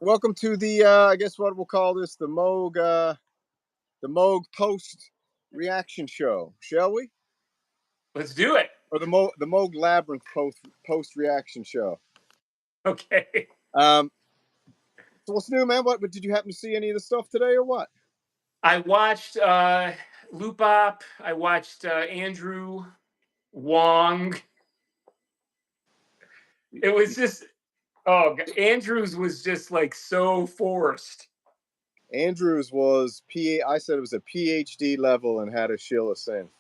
Welcome to the I guess what we'll call this the Moog post reaction show, shall we? Let's do it. Or the Moog Labyrinth post reaction show. Okay. So what's new, man? What did you happen to see any of the stuff today, or what? I watched Loop Op. I watched Andrew Wong. It was just Andrews was just like so forced. Andrews was I said it was a PhD level and had a shill of synth.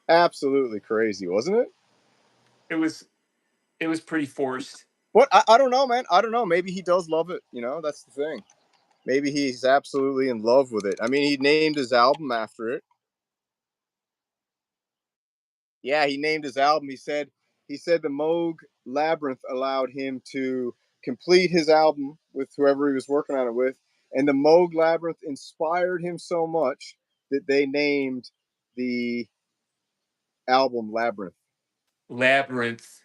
Absolutely crazy, wasn't it? It was pretty forced. What I don't know, man. I don't know. Maybe he does love it. That's the thing. Maybe he's absolutely in love with it. I mean, he named his album after it. Yeah, he named his album. He said the Moog Labyrinth allowed him to complete his album with whoever he was working on it with, and the Moog Labyrinth inspired him so much that they named the album Labyrinth. Labyrinth.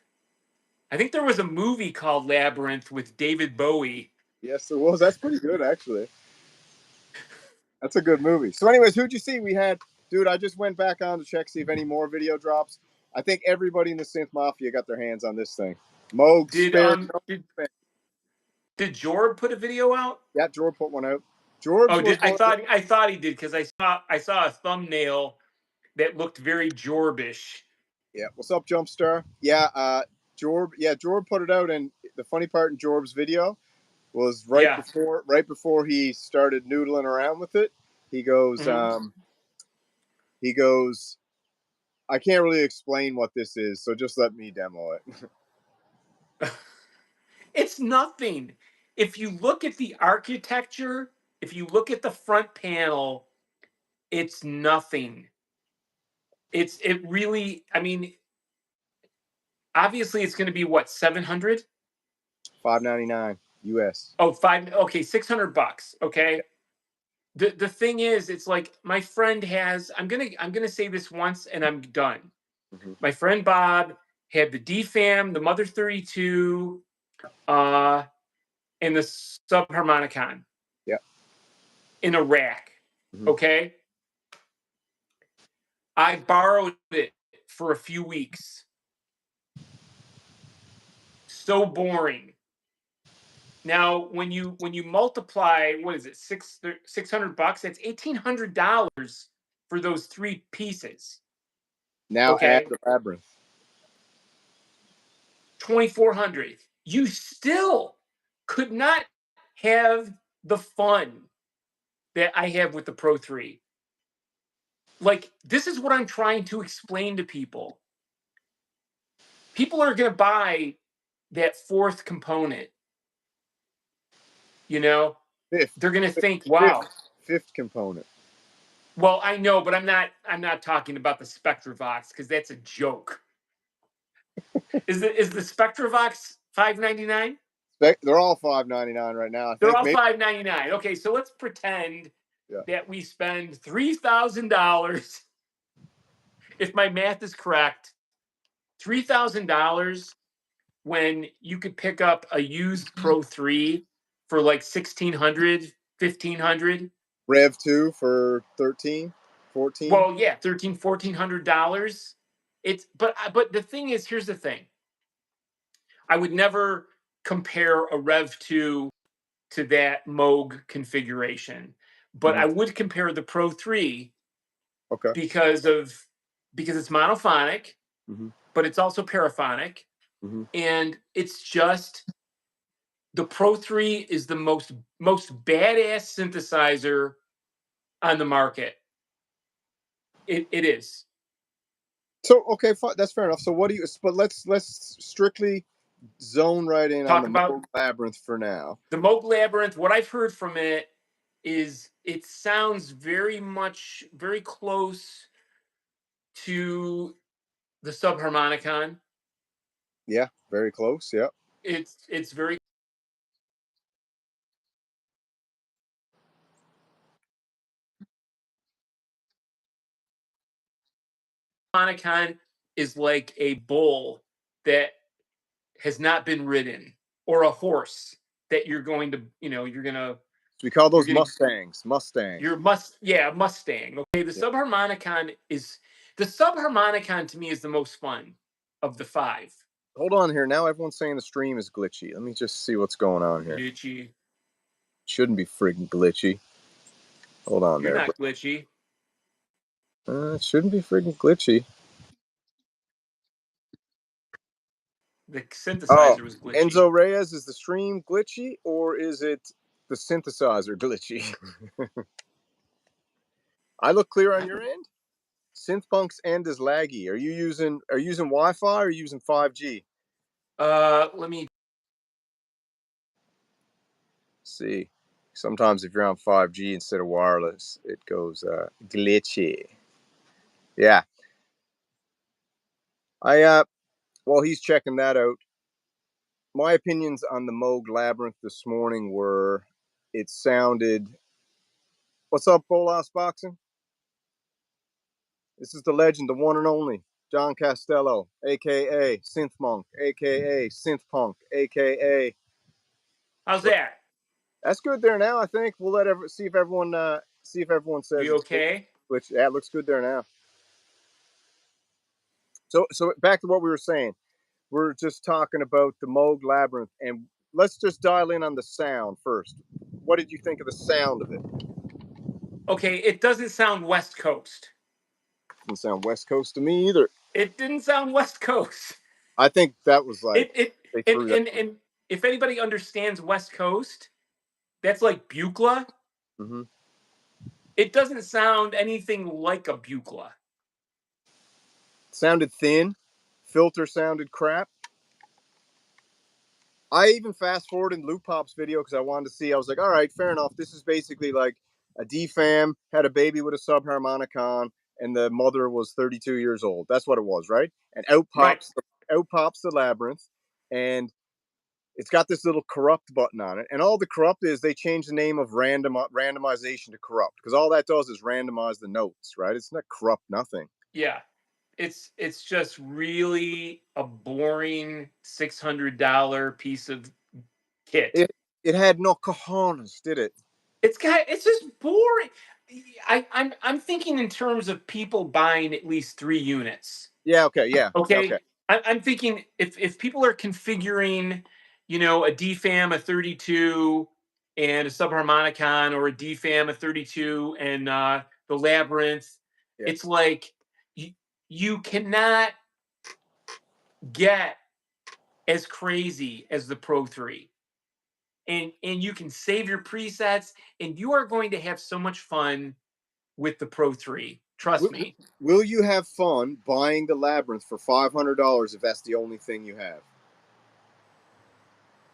I think there was a movie called Labyrinth with David Bowie. Yes, there was. That's pretty good, actually. That's a good movie. So, anyways, who'd you see? Dude, I just went back on to check, see if any more video drops. I think everybody in the Synth Mafia got their hands on this thing. Moog did Jorb put a video out? Yeah, Jorb put one out. I thought he did because I saw a thumbnail that looked very Jorbish. Yeah, what's up, Jumpstar? Yeah, Jorb put it out, and the funny part in Jorb's video was right before he started noodling around with it. He goes, I can't really explain what this is, so just let me demo it. It's nothing. If you look at the architecture, if you look at the front panel, it's nothing. It really, I mean, obviously it's going to be what, 700? $5.99 US. Oh, okay, $600. Okay. The thing is, it's like my friend has, I'm gonna say this once and I'm done. Mm-hmm. My friend Bob had the DFAM, the Mother 32, and the Subharmonicon. Yeah. In a rack. Mm-hmm. Okay. I borrowed it for a few weeks. So boring. Now, when you multiply, what is it, $600? That's $1,800 for those 3 pieces. Now add the Labyrinth. $2,400. You still could not have the fun that I have with the Pro 3. Like, this is what I'm trying to explain to people. People are going to buy that 4th component. You know, they're going to think, wow. 5th component. Well, I know, but I'm not talking about the Spectravox because that's a joke. Is the Spectravox $5.99? They're all $5.99 right now. They're all $5.99. Okay, so let's pretend that we spend $3,000. If my math is correct, $3,000 when you could pick up a used Pro 3 for like $1,600, $1,500. Rev 2 for $13, $14. Well, yeah, $1,300, $1,400. But the thing is, here's the thing. I would never compare a Rev 2 to that Moog configuration, but I would compare the Pro 3 because it's monophonic, but it's also paraphonic, and it's just the Pro 3 is the most badass synthesizer on the market. It is. So okay, that's fair enough. So what do you? But let's strictly zone right in on the Moog Labyrinth for now. The Moog Labyrinth. What I've heard from it is it sounds very close to the Subharmonicon. Yeah, very close. Yeah. It's very. Subharmonicon is like a bull that has not been ridden. or a horse that you're going to, you're gonna So we call those gonna Mustangs. Mustang. Okay, the subharmonicon to me is the most fun of the five. Hold on here. Now everyone's saying the stream is glitchy. Let me just see what's going on here. Glitchy. Shouldn't be friggin' glitchy. Hold on You're there. not glitchy. It shouldn't be friggin' glitchy. The Oh, synthesizer was glitchy. Enzo Reyes, is the stream glitchy or is it the synthesizer glitchy? I look clear on your end. SynthPunk's end is laggy. Are you using Wi-Fi or are you using 5G? Let me see. Sometimes if you're on 5G instead of wireless, it goes glitchy. Yeah. While he's checking that out, my opinions on the Moog Labyrinth this morning were it sounded. What's up, Bolas Boxing? This is the legend, the one and only John Costello, aka SynthMonk, aka SynthPunk, aka. how's that? That's good there now. I think we'll see if everyone says You it's good. okay? Which that looks good there now. So back to what we were saying. We're just talking about the Moog Labyrinth, and let's just dial in on the sound first. What did you think of the sound of it? Okay, it doesn't sound West Coast. Didn't sound West Coast to me either. It didn't sound West Coast. I think that was like It they and threw that. and if anybody understands West Coast, that's like Buchla. Mm-hmm. It doesn't sound anything like a Buchla. Sounded thin. Filter sounded crap. I even fast forwarded Loop Pop's video because I wanted to see. I was like, all right, fair enough. This is basically like a DFAM had a baby with a subharmonicon, and the mother was 32 years old. That's what it was, right? And Right. out pops the Labyrinth, and it's got this little corrupt button on it. And all the corrupt is they change the name of randomization to corrupt because all that does is randomize the notes, right? It's not corrupt nothing. Yeah. It's just really a boring $600 piece of kit. It had no cojones, did it? It's just boring. I'm thinking in terms of people buying at least 3 units. Yeah. Okay. Yeah. Okay. Okay. I'm thinking if people are configuring, a DFAM, a 32, and a subharmonicon, or a DFAM, a 32, and the Labyrinth, Yeah. it's like you cannot get as crazy as the Pro 3. And you can save your presets, and you are going to have so much fun with the Pro 3. Trust me. Will you have fun buying the Labyrinth for $500 if that's the only thing you have?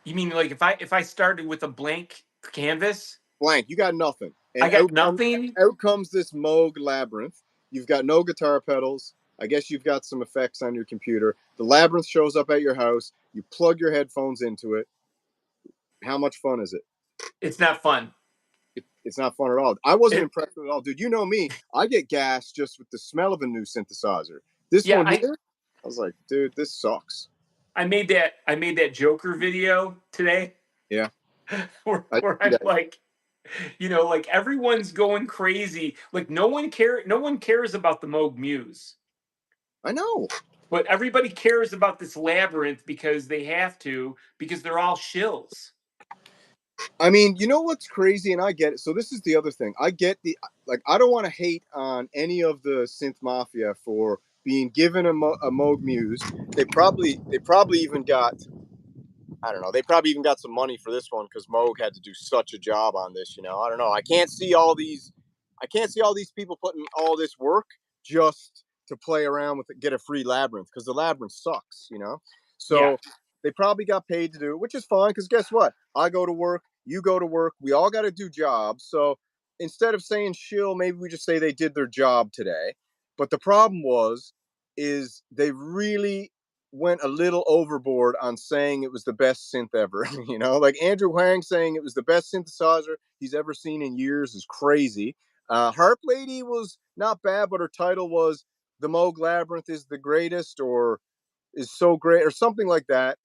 You mean like if I started with a blank canvas? Blank. You got nothing. I And got nothing. out comes this Moog Labyrinth. You've got no guitar pedals. I guess you've got some effects on your computer. The Labyrinth shows up at your house. You plug your headphones into it. How much fun is it? It's not fun. It's not fun at all. I wasn't It, impressed with it at all. Dude, you know me. I get gas just with the smell of a new synthesizer. This yeah, one here, I was like, dude, this sucks. I made that Joker video today Yeah. where I'm like, like everyone's going crazy. Like no one cares about the Moog Muse. I know. But everybody cares about this Labyrinth because they have to, because they're all shills. I mean, you know what's crazy, and I get it. So this is the other thing. I get I don't want to hate on any of the synth mafia for being given a Moog Muse. They probably even got, I don't know. They probably even got some money for this one because Moog had to do such a job on this. I don't know. I can't see all these people putting all this work just to play around with it, get a free Labyrinth because the Labyrinth sucks. So Yeah. they probably got paid to do it, which is fine because guess what? I go to work, you go to work, we all got to do jobs. So instead of saying shill, maybe we just say they did their job today. But the problem is they really went a little overboard on saying it was the best synth ever. Like Andrew Huang saying it was the best synthesizer he's ever seen in years is crazy. Harp Lady was not bad, but her title was "The Moog Labyrinth is the greatest," or is so great, or something like that.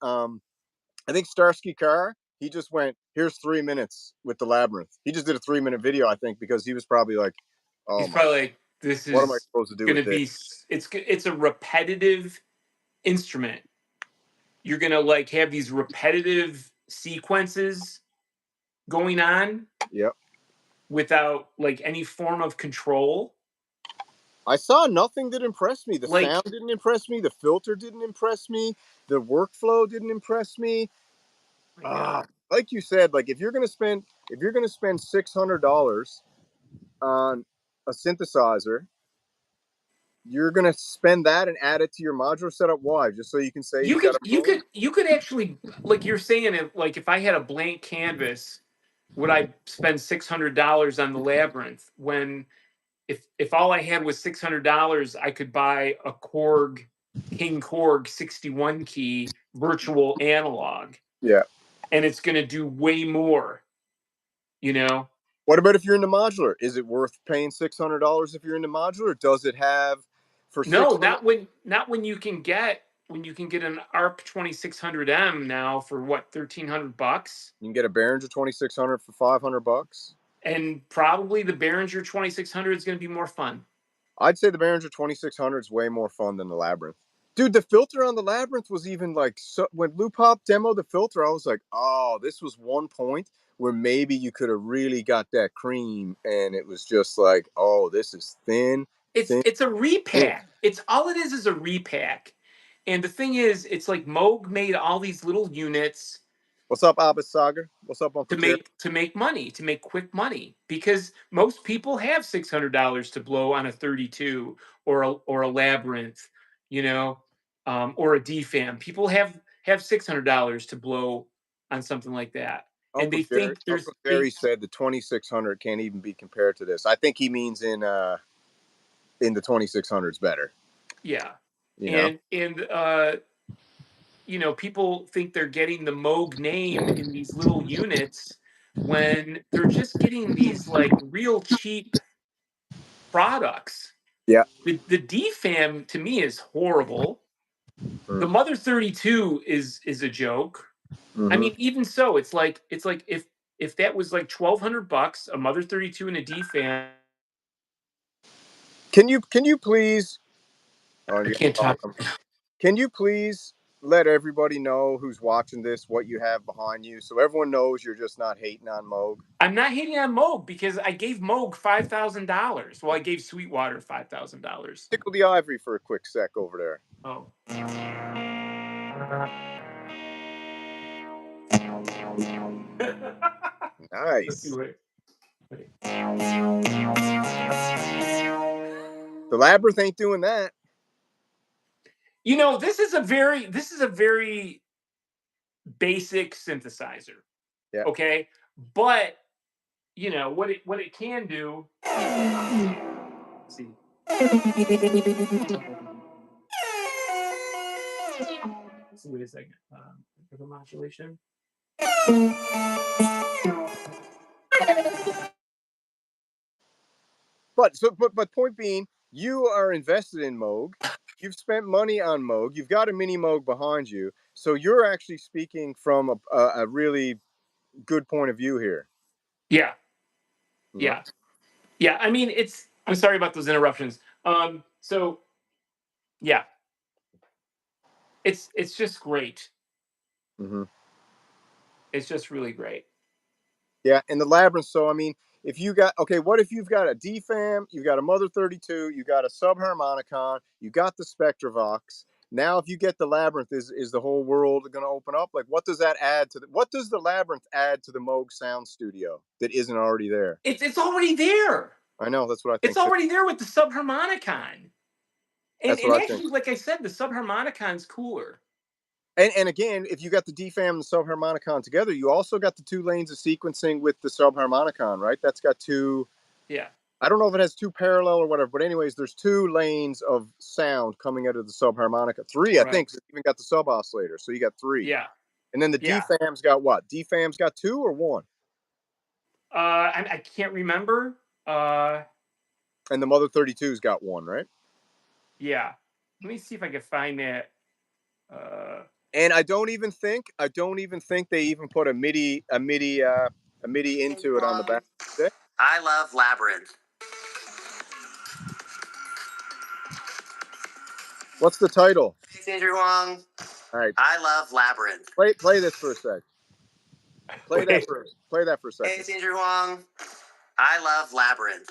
I think Starsky Carr, he just went, here's 3 minutes with the Labyrinth. He just did a 3-minute video, I think, because he was probably like, oh He's my, probably like, this what am I is supposed to do going with to this? be, it's a repetitive instrument. You're going to like have these repetitive sequences going on. Yep. Without like any form of control. I saw nothing that impressed me. The Like, sound didn't impress me. The filter didn't impress me. The workflow didn't impress me. Like you said, like if you're gonna spend $600 on a synthesizer, you're gonna spend that and add it to your modular setup. Why? Just so you can say you got a Moog? you could actually, like you're saying it, like if I had a blank canvas, would I spend $600 on the Labyrinth when if all I had was $600, I could buy a Korg King Korg 61 key virtual analog, Yeah. and it's going to do way more, you know. What about if you're into modular? Is it worth paying $600 if you're into modular? Does it have for No, 600? not when you can get an ARP 2600M now for what, $1,300, You can get a Behringer 2600 for $500. and probably the Behringer 2600 is going to be more fun. I'd say the Behringer 2600 is way more fun than the Labyrinth. Dude, the filter on the Labyrinth was even like, so when Blue Pop demoed the filter, I was like, oh, this was one point where maybe you could have really got that cream, and it was just like, oh, this is thin, thin, It's a thin. repack. It's all it is a repack. And the thing is, it's like Moog made all these little units What's up, Abbas Sagar? What's up, Uncle Terry? to make money, to make quick money, because most people have $600 to blow on a 32 or a Labyrinth, you know, or a DFAM. People have $600 to blow on something like that, and they think Uncle there's Terry said the 2600 can't even be compared to this. I think he means in the 2600s better. yeah, You know, and you know, people think they're getting the Moog name in these little units when they're just getting these like real cheap products. yeah. The DFAM to me is horrible. The Mm-hmm. Mother 32 is a joke. I Mm-hmm. mean, even so, it's like if that was like $1,200, a Mother 32 and a DFAM. Can you please? Oh, I you can't talk. Can you please let everybody know who's watching this what you have behind you, so everyone knows you're just not hating on Moog? I'm not hating on Moog because I gave Moog $5,000. Well, I gave Sweetwater $5,000. Tickle the ivory for a quick sec over there. Oh. Let's Nice. do it. Wait. The Labyrinth ain't doing that. You know, this is a very basic synthesizer. Yeah. Okay, but you know what it can do. Let's see. Wait a second. For the modulation. But point being, you are invested in Moog. You've spent money on Moog. You've got a mini Moog behind you, so you're actually speaking from a really good point of view here. Yeah, You know? yeah, yeah. I mean, it's. I'm sorry about those interruptions. So yeah, it's just great. Mm-hmm. It's just really great. Yeah, and the Labyrinth. So I mean, if you got okay, what if you've got a DFAM, you've got a Mother 32, you got a subharmonicon, you got the Spectravox. Now, if you get the Labyrinth, is the whole world going to open up? Like, what does that add to what does the Labyrinth add to the Moog Sound Studio that isn't already there? It's already there. I know that's what I It's think too. already there with the subharmonicon. That's And what I think. actually, like I said, the subharmonicon's cooler. And again, if you got the DFAM and the subharmonicon together, you also got the 2 lanes of sequencing with the subharmonicon, right? That's got two. Yeah. I don't know if it has two parallel or whatever, but anyways, there's 2 lanes of sound coming out of the subharmonica. Three, I Right. think. 'Cause it's even got the sub oscillator, so you got three. Yeah. And then the Yeah. DFAM's got what? DFAM's got 2 or 1, I can't remember. and the Mother 32's got 1, right? Yeah. Let me see if I can find that. And I don't even think they even put a MIDI into it on the back. I love Labyrinth. What's the title? It's Andrew Wong. All right. I love Labyrinth. Play this for a sec. Play that first. Play that for a second. It's Andrew Wong. I love Labyrinth.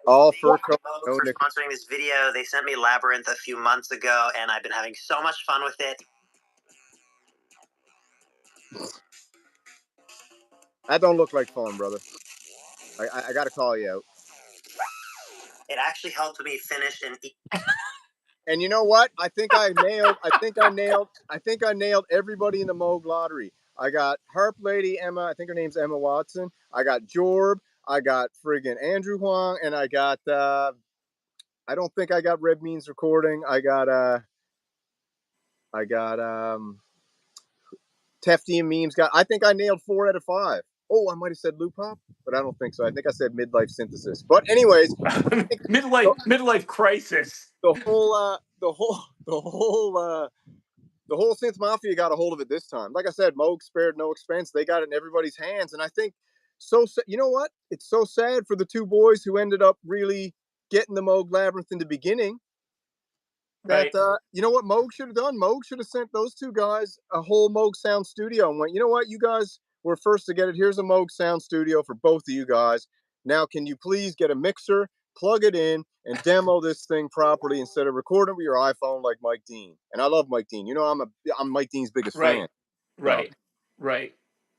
All fur coat. No for sponsoring this video. They sent me Labyrinth a few months ago, and I've been having so much fun with it. That don't look like fun, brother. I got to call you out. It actually helped me finish an. And you know what? I think I nailed everybody in the Moog lottery. I got Harp Lady Emma. I think her name's Emma Watson. I got Jorb. I got friggin' Andrew Huang, and I got. I don't think I got Red Means recording. I got Tefty and Memes. I think I nailed 4 out of 5. Oh, I might have said loop hop, but I don't think so. I think I said midlife synthesis. But anyways, midlife crisis. The whole synth mafia got a hold of it this time. Like I said, Moog spared no expense. They got it in everybody's hands, and I think you know what? It's so sad for the two boys who ended up really getting the Moog Labyrinth in the beginning. That right. You know what Moog should have done? Moog should have sent those two guys a whole Moog sound studio and went, you know what, you guys were first to get it. Here's a Moog sound studio for both of you guys. Now, can you please get a mixer, plug it in, and demo this thing properly instead of recording with your iPhone like Mike Dean? And I love Mike Dean. You know, I'm Mike Dean's biggest fan. Right. So. Right.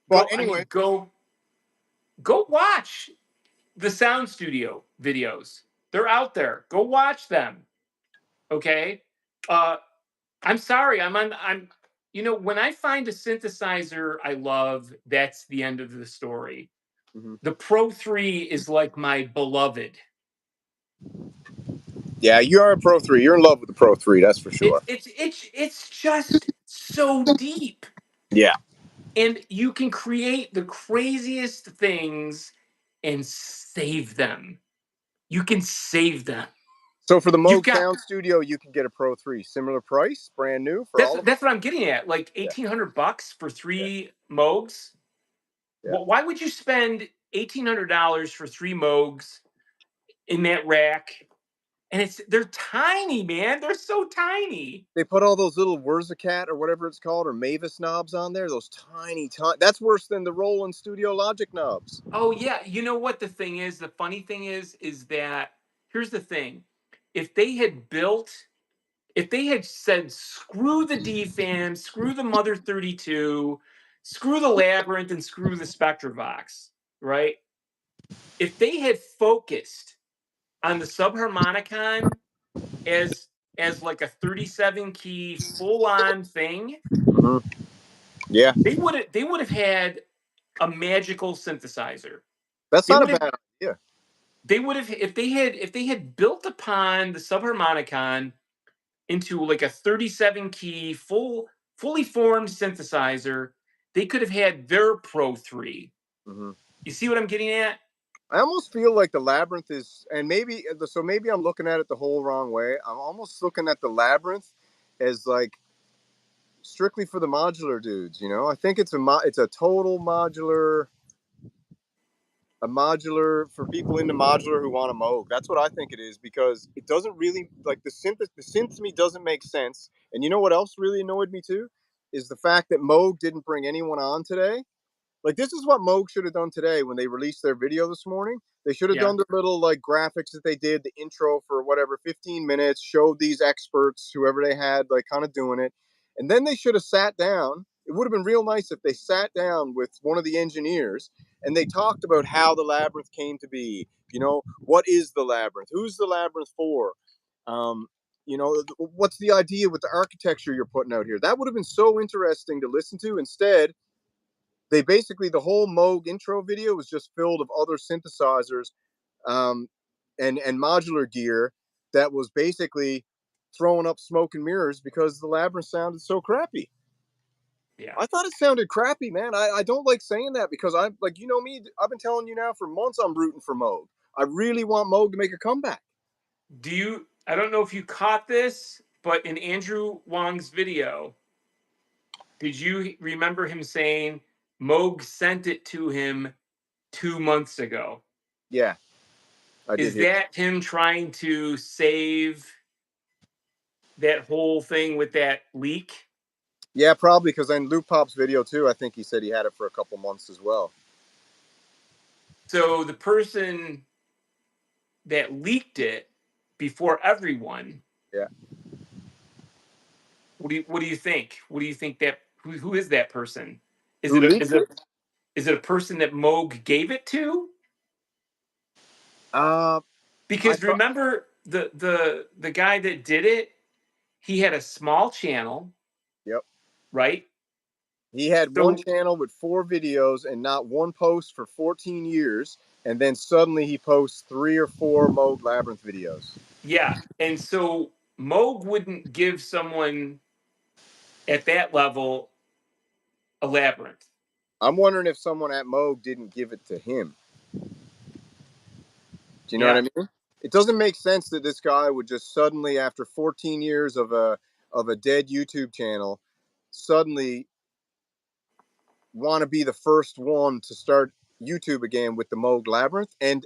But anyway, go watch the sound studio videos. They're out there. Go watch them. Okay. I'm sorry. I'm when I find a synthesizer I love, that's the end of the story. Mm-hmm. The Pro 3 is like my beloved. Yeah, you are a Pro 3. You're in love with the Pro 3, that's for sure. It's just so deep. Yeah. And you can create the craziest things and save them. You can save them. So for the Moog Sound Studio, you can get a Pro 3, similar price, brand new for all. That's what I'm getting at. Like $1,800 for 3 Moogs. Yeah. Well, why would you spend $1,800 for 3 Moogs in that rack? And they're tiny, man. They're so tiny. They put all those little Wurzicat or whatever it's called, or Mavis knobs on there. Those tiny. That's worse than the Roland Studio Logic knobs. Oh yeah, you know what the thing is? The funny thing is that here's the thing: if they had said screw the DFAM, screw the Mother 32, screw the Labyrinth, and screw the Spectravox, right? If they had focused on the subharmonicon as like a 37 key full on thing, mm-hmm. Yeah, they would have had a magical synthesizer. That's not a bad idea. They would have if they had built upon the subharmonicon into like a 37 key fully formed synthesizer. They could have had their Pro 3. Mm-hmm. You see what I'm getting at? I almost feel like the Labyrinth is, and maybe I'm looking at it the whole wrong way. I'm almost looking at the Labyrinth as like strictly for the modular dudes. You know, I think it's a total modular. A modular for people into modular who want a Moog. That's what I think it is, because it doesn't really, like, the synth to me doesn't make sense. And you know what else really annoyed me too? Is the fact that Moog didn't bring anyone on today. Like, this is what Moog should have done today when they released their video this morning. They should have done the little, like, graphics that they did, the intro for whatever, 15 minutes, showed these experts, whoever they had, like, kind of doing it. And then they should have sat down. It would have been real nice if they sat down with one of the engineers and they talked about how the Labyrinth came to be. You know, what is the Labyrinth? Who's the Labyrinth for? You know, what's the idea with the architecture you're putting out here? That would have been so interesting to listen to. Instead, they basically, the whole Moog intro video was just filled of other synthesizers and modular gear that was basically throwing up smoke and mirrors because the Labyrinth sounded so crappy. Yeah. I thought it sounded crappy, man. I don't like saying that because I'm like, you know me, I've been telling you now for months I'm rooting for Moog. I really want Moog to make a comeback. I don't know if you caught this, but in Andrew Wong's video, did you remember him saying Moog sent it to him 2 months ago? Yeah, I did Is hear. that him trying to save that whole thing with that leak? Yeah, probably because in Luke Pop's video too, I think he said he had it for a couple months as well. So the person that leaked it before everyone, Yeah. what do you think? What do you think that who is that person? Is Who it a leaked it? is it a person that Moog gave it to? I Because thought. remember the guy that did it, he had a small channel, Yep. right? He had one So channel with 4 videos and not one post for 14 years, and then suddenly he posts 3 or 4 Moog Labyrinth videos. yeah, and so Moog wouldn't give someone at that level a Labyrinth. I'm wondering if someone at Moog didn't give it to him. Do you know what Yeah, I mean? It doesn't make sense that this guy would just suddenly, after 14 years of a dead YouTube channel, suddenly want to be the first one to start YouTube again with the Moog Labyrinth, and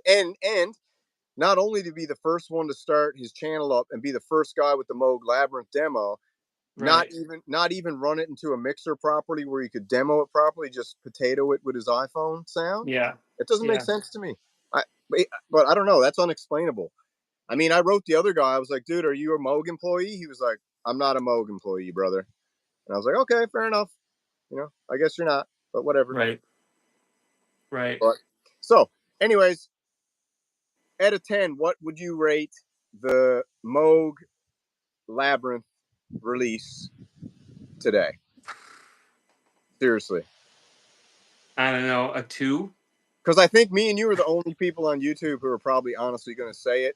not only to be the first one to start his channel up and be the first guy with the Moog Labyrinth demo, right. not even run it into a mixer properly where you could demo it properly, just potato it with his iPhone sound. Yeah, It doesn't make yeah, sense to me. I but I don't know. That's unexplainable. I mean, I wrote the other guy. I was like, dude, are you a Moog employee? He was like, I'm not a Moog employee, brother. And I was like, okay, fair enough. You know, I guess you're not, but whatever. right, right. But so, anyways, out of 10, what would you rate the Moog Labyrinth release today? Seriously. I don't know, a 2. Because I think me and you are the only people on YouTube who are probably honestly going to say it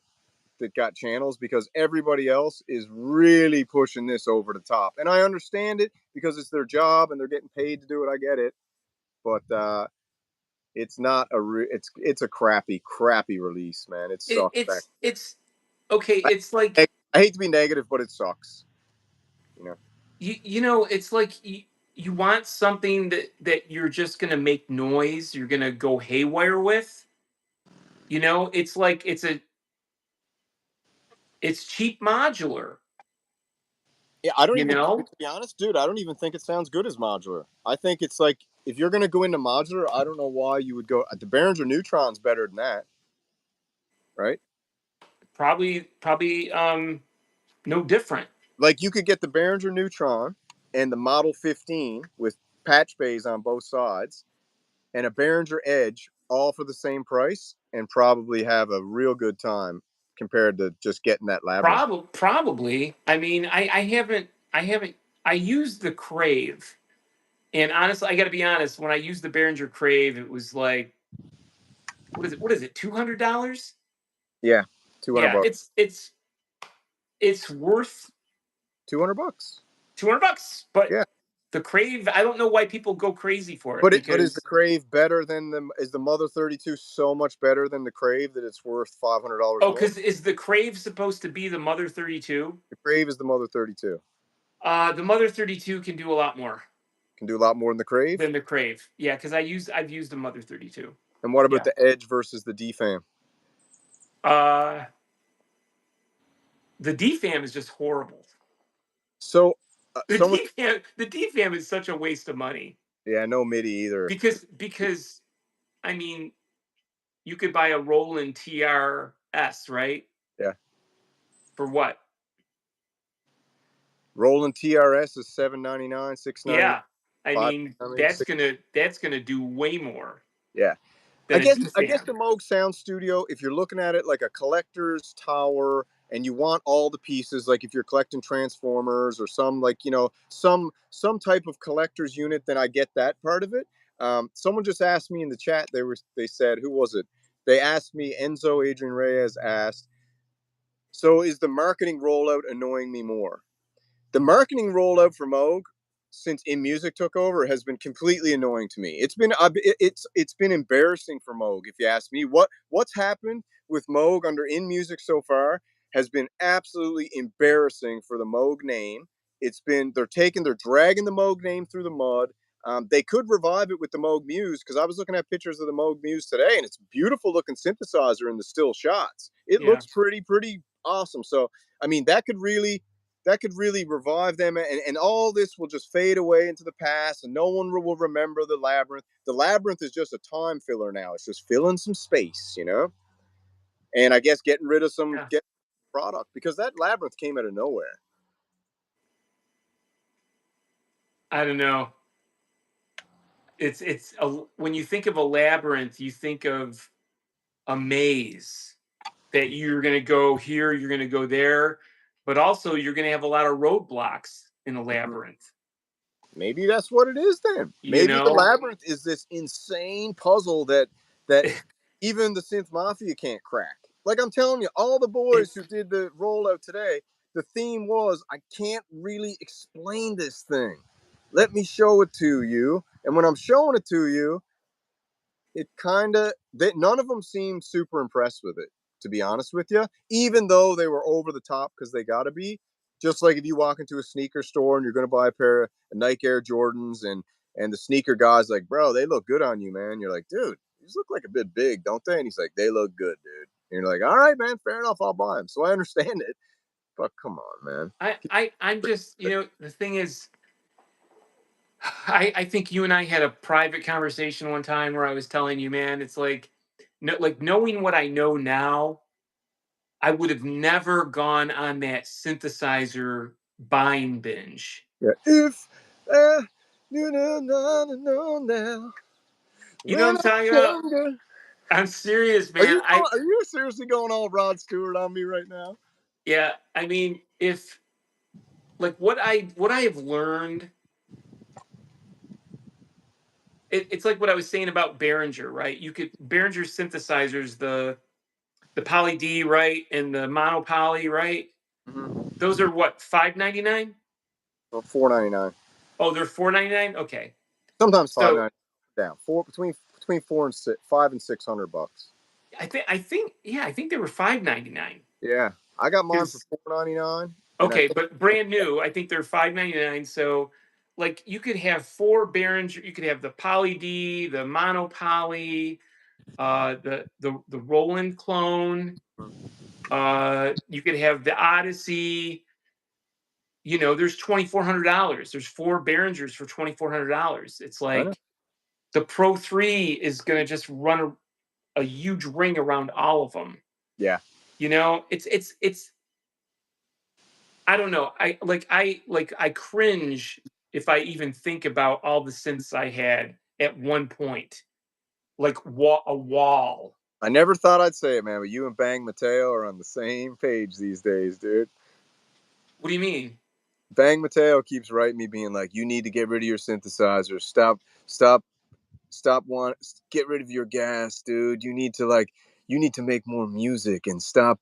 that got channels, because everybody else is really pushing this over the top. And I understand it because it's their job and they're getting paid to do it. I get it. But it's not it's a crappy release, man. It sucks. It's okay. I, It's like I hate to be negative, but it sucks. You know. you know. It's like you want something that you're just gonna make noise. You're gonna go haywire with. You know, it's like it's cheap modular. Yeah, I don't You even, to know, be honest, dude, I don't even think it sounds good as modular. I think it's like, if you're going to go into modular, I don't know why you would go, the Behringer Neutron's better than that, right? probably no different. Like, you could get the Behringer Neutron and the Model 15 with patch bays on both sides and a Behringer Edge all for the same price and probably have a real good time compared to just getting that Labyrinth. Probably. I mean, I haven't. I used the Crave, and honestly, I got to be honest. When I used the Behringer Crave, it was like, what is it? What is it? $200? Yeah, 200 Yeah, bucks. it's worth 200 bucks. $200. But Yeah. the Crave, I don't know why people go crazy for it But is the because Crave better than is the Mother 32 so much better than the Crave that it's worth $500 oh, more? because is the Crave supposed to be the Mother 32? The Crave is the Mother 32. The Mother 32 can do a lot more Can do a lot more than the Crave. than the Crave. Yeah, because I've used the Mother 32. And what about Yeah. the Edge versus the DFAM? Uh, the DFAM is just horrible. So The someone, DFAM is such a waste of money yeah, no MIDI either. because I mean you could buy a Roland TRS, right? Yeah, For what? Roland TRS is $799, $699, Yeah. I mean $599, that's gonna do way more yeah. I than a guess the DFAM. Moog Sound Studio, if you're looking at it like a collector's tower and you want all the pieces, like if you're collecting transformers or some, like, you know, some type of collector's unit, then I get that part of it. Someone just asked me in the chat, they said, who was it? They asked me, Enzo Adrian Reyes asked, So is the marketing rollout annoying me more? The marketing rollout for Moog since In Music took over has been completely annoying to me. It's been embarrassing for Moog, if you ask me. What's happened with Moog under In Music so far has been absolutely embarrassing for the Moog name. They're dragging the Moog name through the mud. They could revive it with the Moog Muse, because I was looking at pictures of the Moog Muse today, and it's a beautiful looking synthesizer in the still shots. It Yeah. looks pretty awesome. So I mean, that could really revive them, and all this will just fade away into the past, and no one will remember the Labyrinth. The Labyrinth is just a time filler now. It's just filling some space, and I guess getting rid of some Yeah. get product, because that Labyrinth came out of nowhere. I don't know. When you think of a labyrinth, you think of a maze that you're going to go here, you're going to go there, but also you're going to have a lot of roadblocks in a Mhm. labyrinth. Maybe that's what it is then. You Maybe the know, Labyrinth is this insane puzzle that even the Synth Mafia can't crack. Like I'm telling you, all the boys it who did the rollout today, the theme was, I can't really explain this thing. Let me show it to you. And when I'm showing it to you, it kind of, none of them seemed super impressed with it, to be honest with you, even though they were over the top, because they got to be. Just like if you walk into a sneaker store and you're going to buy a pair of Nike Air Jordans, and the sneaker guy's like, bro, they look good on you, man. You're like, dude, these look like a bit big, don't they? And he's like, they look good, dude. And you're like, all right, man, fair enough, I'll buy them. So I understand it, but come on, man. I'm just, the thing is, I think you and I had a private conversation one time where I was telling you, man, it's like, no, like knowing what I know now, I would have never gone on that synthesizer buying binge. Yeah, if you know now You know what when I'm I talking was about? younger. I'm serious, man. Are you seriously going all Rod Stewart on me right now? Yeah, I mean, if like what I have learned, it's like what I was saying about Behringer, right? You could Behringer synthesizers, the Poly D, right, and the mono poly, right? Mm-hmm. Those are what, 599? Well, $4.99. Oh, they're 499. Okay, Sometimes five so ninety down. Between 500 and $600. yeah, I think they were 599. Yeah, I got mine for Because $4.99, and I okay, think but brand new, I think they're 599. So like you could have four Behringer, you could have the Poly D, the mono poly, the Roland clone. You could have the Odyssey. There's $2,400. There's four Behringers for $2,400. It's I know. like the Pro 3 is gonna just run a huge ring around all of them. Yeah, It's I don't know. I cringe if I even think about all the synths I had at one point. Like a wall. I never thought I'd say it, man, but you and Bang Mateo are on the same page these days, dude. What do you mean? Bang Mateo keeps writing me, being like, "You need to get rid of your synthesizer. Stop, one. Get rid of your gas, dude. You need to make more music and stop,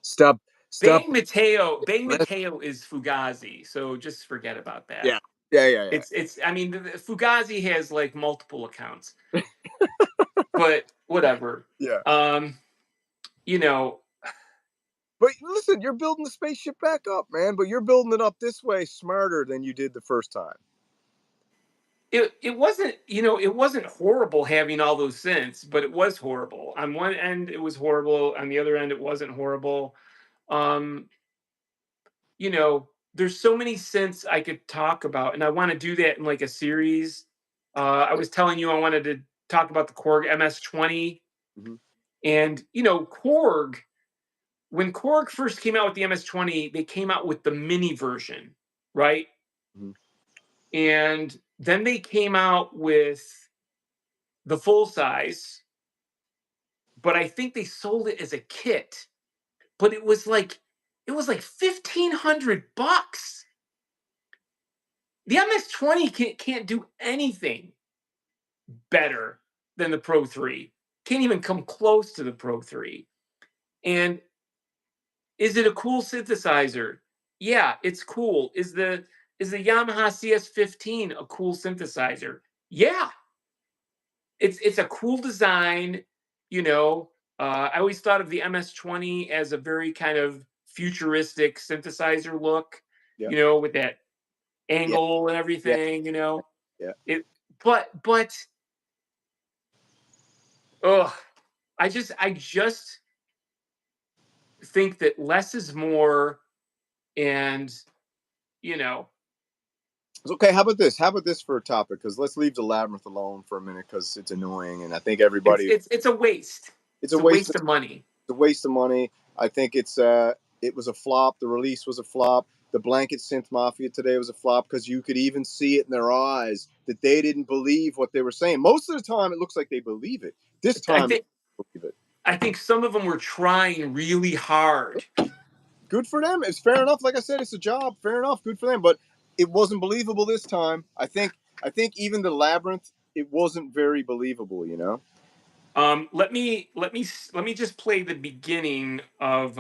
stop." Bang Let Mateo is Fugazi, so just forget about Yeah, that. yeah. It's I mean Fugazi has like multiple accounts, but whatever. Yeah. Um, you know, But listen, you're building the spaceship back up, man. But you're building it up this way smarter than you did the first time. it wasn't horrible having all those synths, but it was horrible. On one end, it was horrible. On the other end, it wasn't horrible. Um, there's so many synths I could talk about, and I want to do that in like a series. I was telling you I wanted to talk about the Korg MS-20, Mm-hmm. and Korg. When Korg first came out with the MS-20, they came out with the mini version, right? Mm-hmm. And then they came out with the full size, but I think they sold it as a kit. But it was like $1,500. The MS-20 can't do anything better than the Pro 3. Can't even come close to the Pro 3. And Is it a cool synthesizer? Yeah, it's cool. Is the Yamaha CS15 a cool synthesizer? Yeah. It's a cool design, you know. I always thought of the MS-20 as a very kind of futuristic synthesizer look, Yeah. you know, with that angle and Yeah. everything, you know. Yeah. It but ugh, I just think that less is more, and you know, Okay, how about this? How about this for a topic? Because let's leave the Labyrinth alone for a minute because it's annoying, and I think it's everybody. it's it's a waste. It's It's a a waste. waste of money. It's a waste of money. I think it was a flop. The release was a flop. The Blanket Synth Mafia today was a flop because you could even see it in their eyes that they didn't believe what they were saying. Most of the time, it looks like they believe it. This I time, they think believe it. I think some of them were trying really hard. Good for them. It's fair enough. Like I said, it's a job. Fair enough. Good for them. But it wasn't believable this time. I think even the Labyrinth, it wasn't very believable. You know. Let me just play the beginning of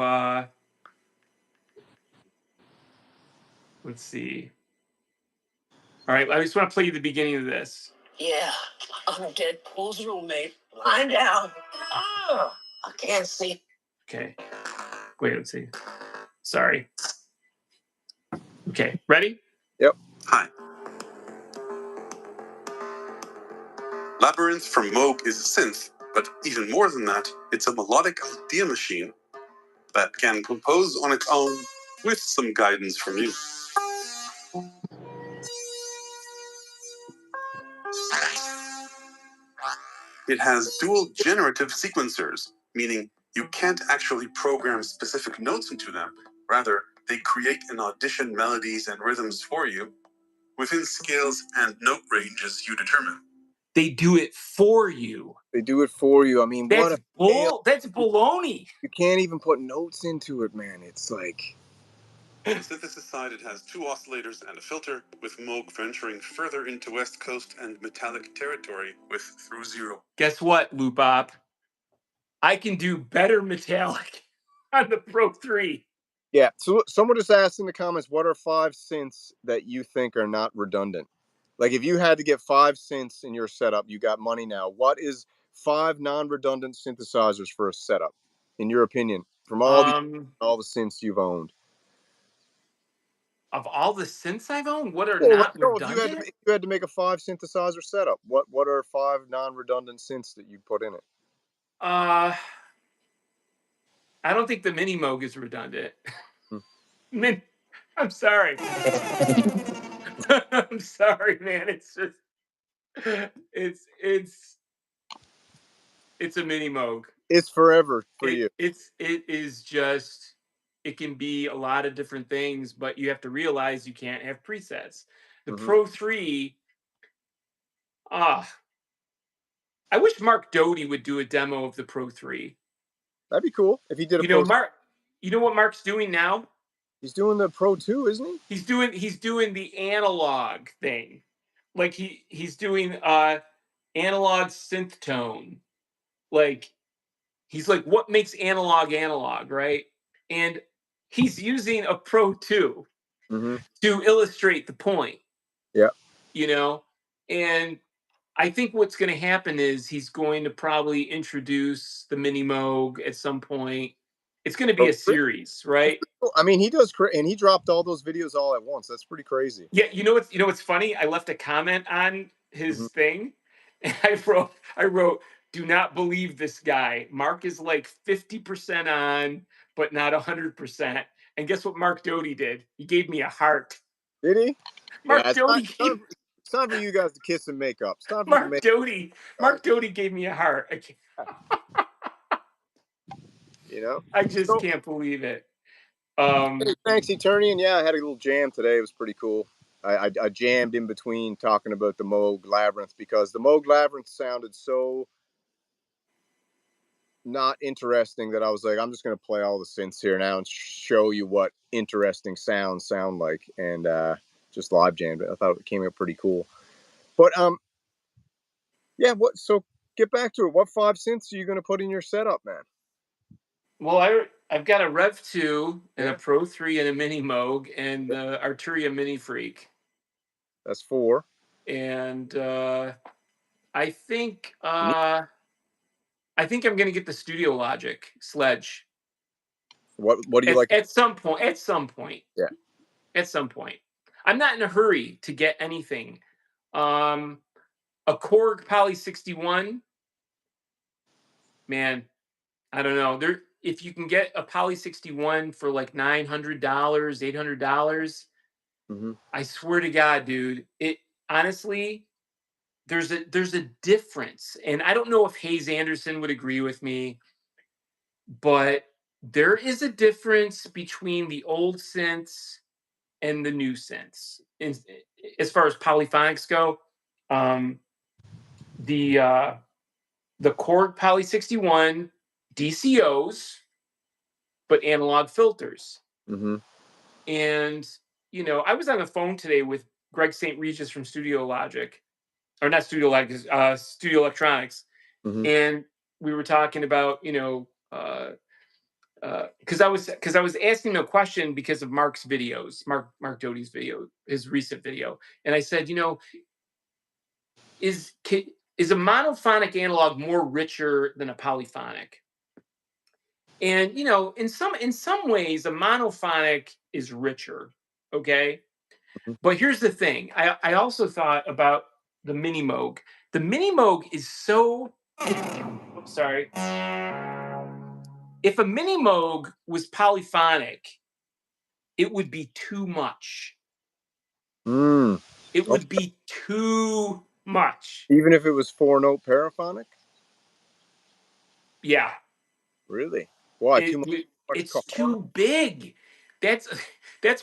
let's see. All right, I just want to play you the beginning of this. Yeah, I'm Deadpool's roommate. Lying down. Oh, I can't see. Okay. Wait, let's see. Sorry. Okay, ready? Yep. Hi. Labyrinth from Moog is a synth, but even more than that, it's a melodic idea machine that can compose on its own with some guidance from you. It has dual generative sequencers, meaning you can't actually program specific notes into them. Rather, they create and audition melodies and rhythms for you within scales and note ranges you determine. They do it for you. They do it for you. I mean, what That's a fail. That's baloney. You can't even put notes into it, man. It's like. On the synthesis side, it has 2 oscillators and a filter, with Moog venturing further into West Coast and metallic territory with Through Zero. Guess what, Loopop? I can do better metallic on the Pro 3. Yeah. So someone just asked in the comments, what are 5 synths that you think are not redundant? Like if you had to get 5 synths in your setup, you got money now. What is 5 non-redundant synthesizers for a setup, in your opinion, from all the synths you've owned? Of all the synths I've owned, what are Well, not no, redundant? if you had to make a 5 synthesizer setup, what are 5 non-redundant synths that you'd put in it? I don't think the Mini Moog is redundant. I'm sorry. I'm sorry, man. It's just it's a Mini Moog. It's forever for you. It is just, it can be a lot of different things, but you have to realize you can't have presets. The Pro 3, I wish Mark Doty would do a demo of the Pro 3. That'd be cool if he did a You know, Pro. you know what Mark's doing now? He's doing the Pro 2, isn't he? He's doing the analog thing. Like he's doing analog synth tone. Like he's like, what makes analog, right? And he's using a Pro 2 to illustrate the point. Yeah. You know, and I think what's going to happen is he's going to probably introduce the Mini Moog at some point. It's going to be a series, right? I mean, he does, and he dropped all those videos all at once. That's pretty crazy. Yeah, you know what's funny? I left a comment on his thing, and I wrote, "Do not believe this guy. Mark is like 50% on, but not 100%." And guess what Mark Doty did? He gave me a heart. Did he? Mark Doty. It's time for you guys to kiss and make up. It's time for Mark Doty. Mark Doty gave me a heart. You know, I just can't believe it. Hey, thanks, Eternian. Yeah, I had a little jam today. It was pretty cool. I jammed in between talking about the Moog Labyrinth because the Moog Labyrinth sounded so not interesting that I was like, I'm just going to play all the synths here now and show you what interesting sounds sound like, and just live jammed it. I thought it came out pretty cool. But yeah. So get back to it. What 5 synths are you going to put in your setup, man? Well, I've got a Rev 2 and Yeah. a Pro 3 and a Mini Moog and the Arturia Mini Freak. That's 4. And I think I'm going to get the Studio Logic Sledge. What do you like? At some point. At some point. Yeah. At some point. I'm not in a hurry to get anything. A Korg Poly 61. Man, I don't know. If you can get a Poly 61 for like $900, $800, I swear to God, dude, it honestly, there's a difference. And I don't know if Hayes Anderson would agree with me, but there is a difference between the old synths and the new synths. As far as polyphonics go, the Korg Poly 61 DCOs, but analog filters. And I was on the phone today with Greg St. Regis from Studio Logic, or not Studio Logic, Studio Electronics, and we were talking about because I was asking him a question because of Mark's videos, Mark Doty's video, his recent video, and I said, is a monophonic analog more richer than a polyphonic? And in some ways, a monophonic is richer. Okay, but here's the thing. I also thought about the Mini Moog. The Mini Moog is so. Oops, sorry. If a Mini Moog was polyphonic, it would be too much. It would be too much. Even if it was 4-note paraphonic? Yeah. Really? Why? Too much? It's too big. That's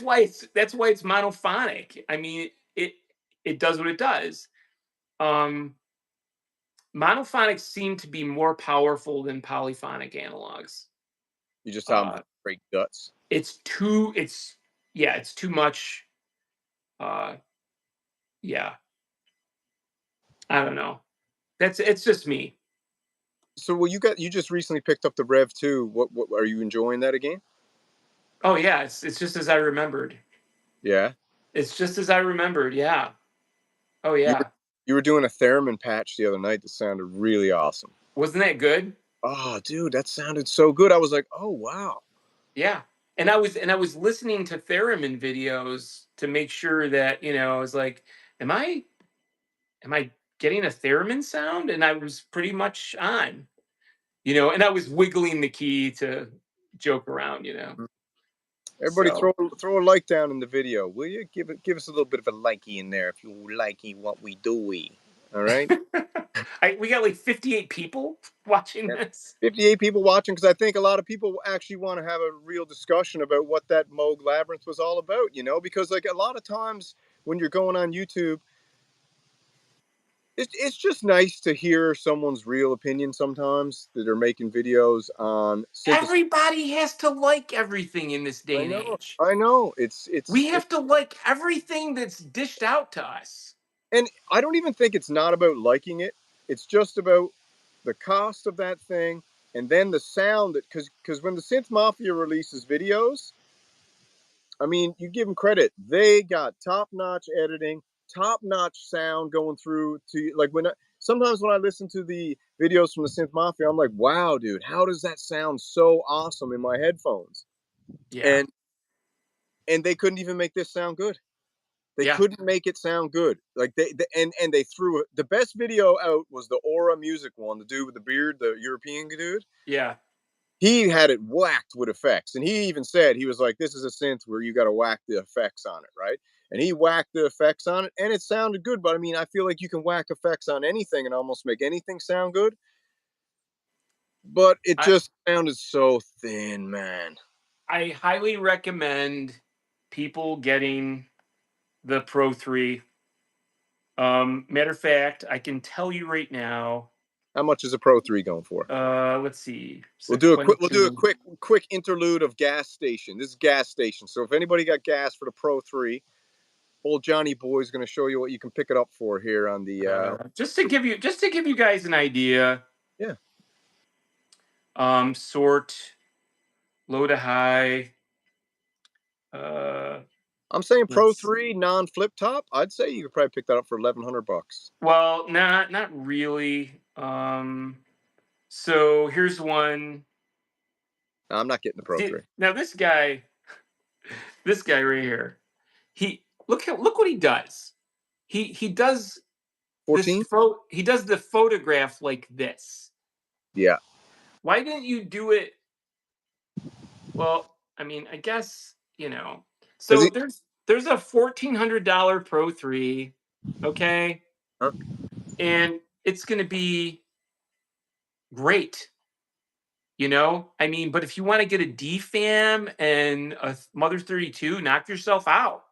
why it's monophonic. I mean, it does what it does. Monophonics seem to be more powerful than polyphonic analogs. You just have great guts. It's too much. Yeah. I don't know. It's just me. So you just recently picked up the Rev 2. What are you enjoying that again? Oh yeah, it's just as I remembered. Yeah. It's just as I remembered. Yeah. Oh yeah. You were doing a theremin patch the other night that sounded really awesome. Wasn't that good? Oh, dude, that sounded so good. I was like, oh wow. Yeah. And I was listening to theremin videos to make sure that, I was like, am I getting a theremin sound? And I was pretty much on. And I was wiggling the key to joke around, Everybody So. throw a like down in the video, will you? Give us a little bit of a likey in there if you likey what we do. All right. We got like 58 people watching this. 58 people watching, because I think a lot of people actually want to have a real discussion about what that Moog Labyrinth was all about, because like a lot of times when you're going on YouTube, it's just nice to hear someone's real opinion sometimes that are making videos on synthesis. Everybody has to like everything in this day and age. I know. We have to like everything that's dished out to us. And I don't even think it's not about liking it. It's just about the cost of that thing, and then the sound that, because when the Synth Mafia releases videos, I mean, you give them credit. They got top-notch editing, top-notch sound going through to, like, sometimes when I listen to the videos from the Synth Mafia, I'm like, wow, dude, how does that sound so awesome in my headphones? Yeah. And they couldn't even make this sound good. They Yeah. couldn't make it sound good. Like they threw it. The best video out was the Aura Music one, the dude with the beard, the European dude. Yeah. He had it whacked with effects. And he even said, he was like, this is a synth where you got to whack the effects on it, right? And he whacked the effects on it, and it sounded good. But I mean, I feel like you can whack effects on anything and almost make anything sound good. But it just sounded so thin, man. I highly recommend people getting the Pro 3. Matter of fact, I can tell you right now. How much is a Pro 3 going for? Let's see. We'll do a quick interlude of gas station. This is gas station. So if anybody got gas for the Pro 3, old Johnny Boy is going to show you what you can pick it up for here on the. Just to give you guys an idea. Yeah. Sort low to high. I'm saying Pro Let's- 3 non-flip top. I'd say you could probably pick that up for $1,100. Well, not really. So here's one. No, I'm not getting the Pro 3. Now this guy right here, look what he does. He does 14? he does the photograph like this. Yeah. Why didn't you do it? Well, I mean, I guess, you know. So there's a $1,400 Pro 3, okay? Huh? And it's going to be great. You know? I mean, but if you want to get a DFAM and a Mother 32, knock yourself out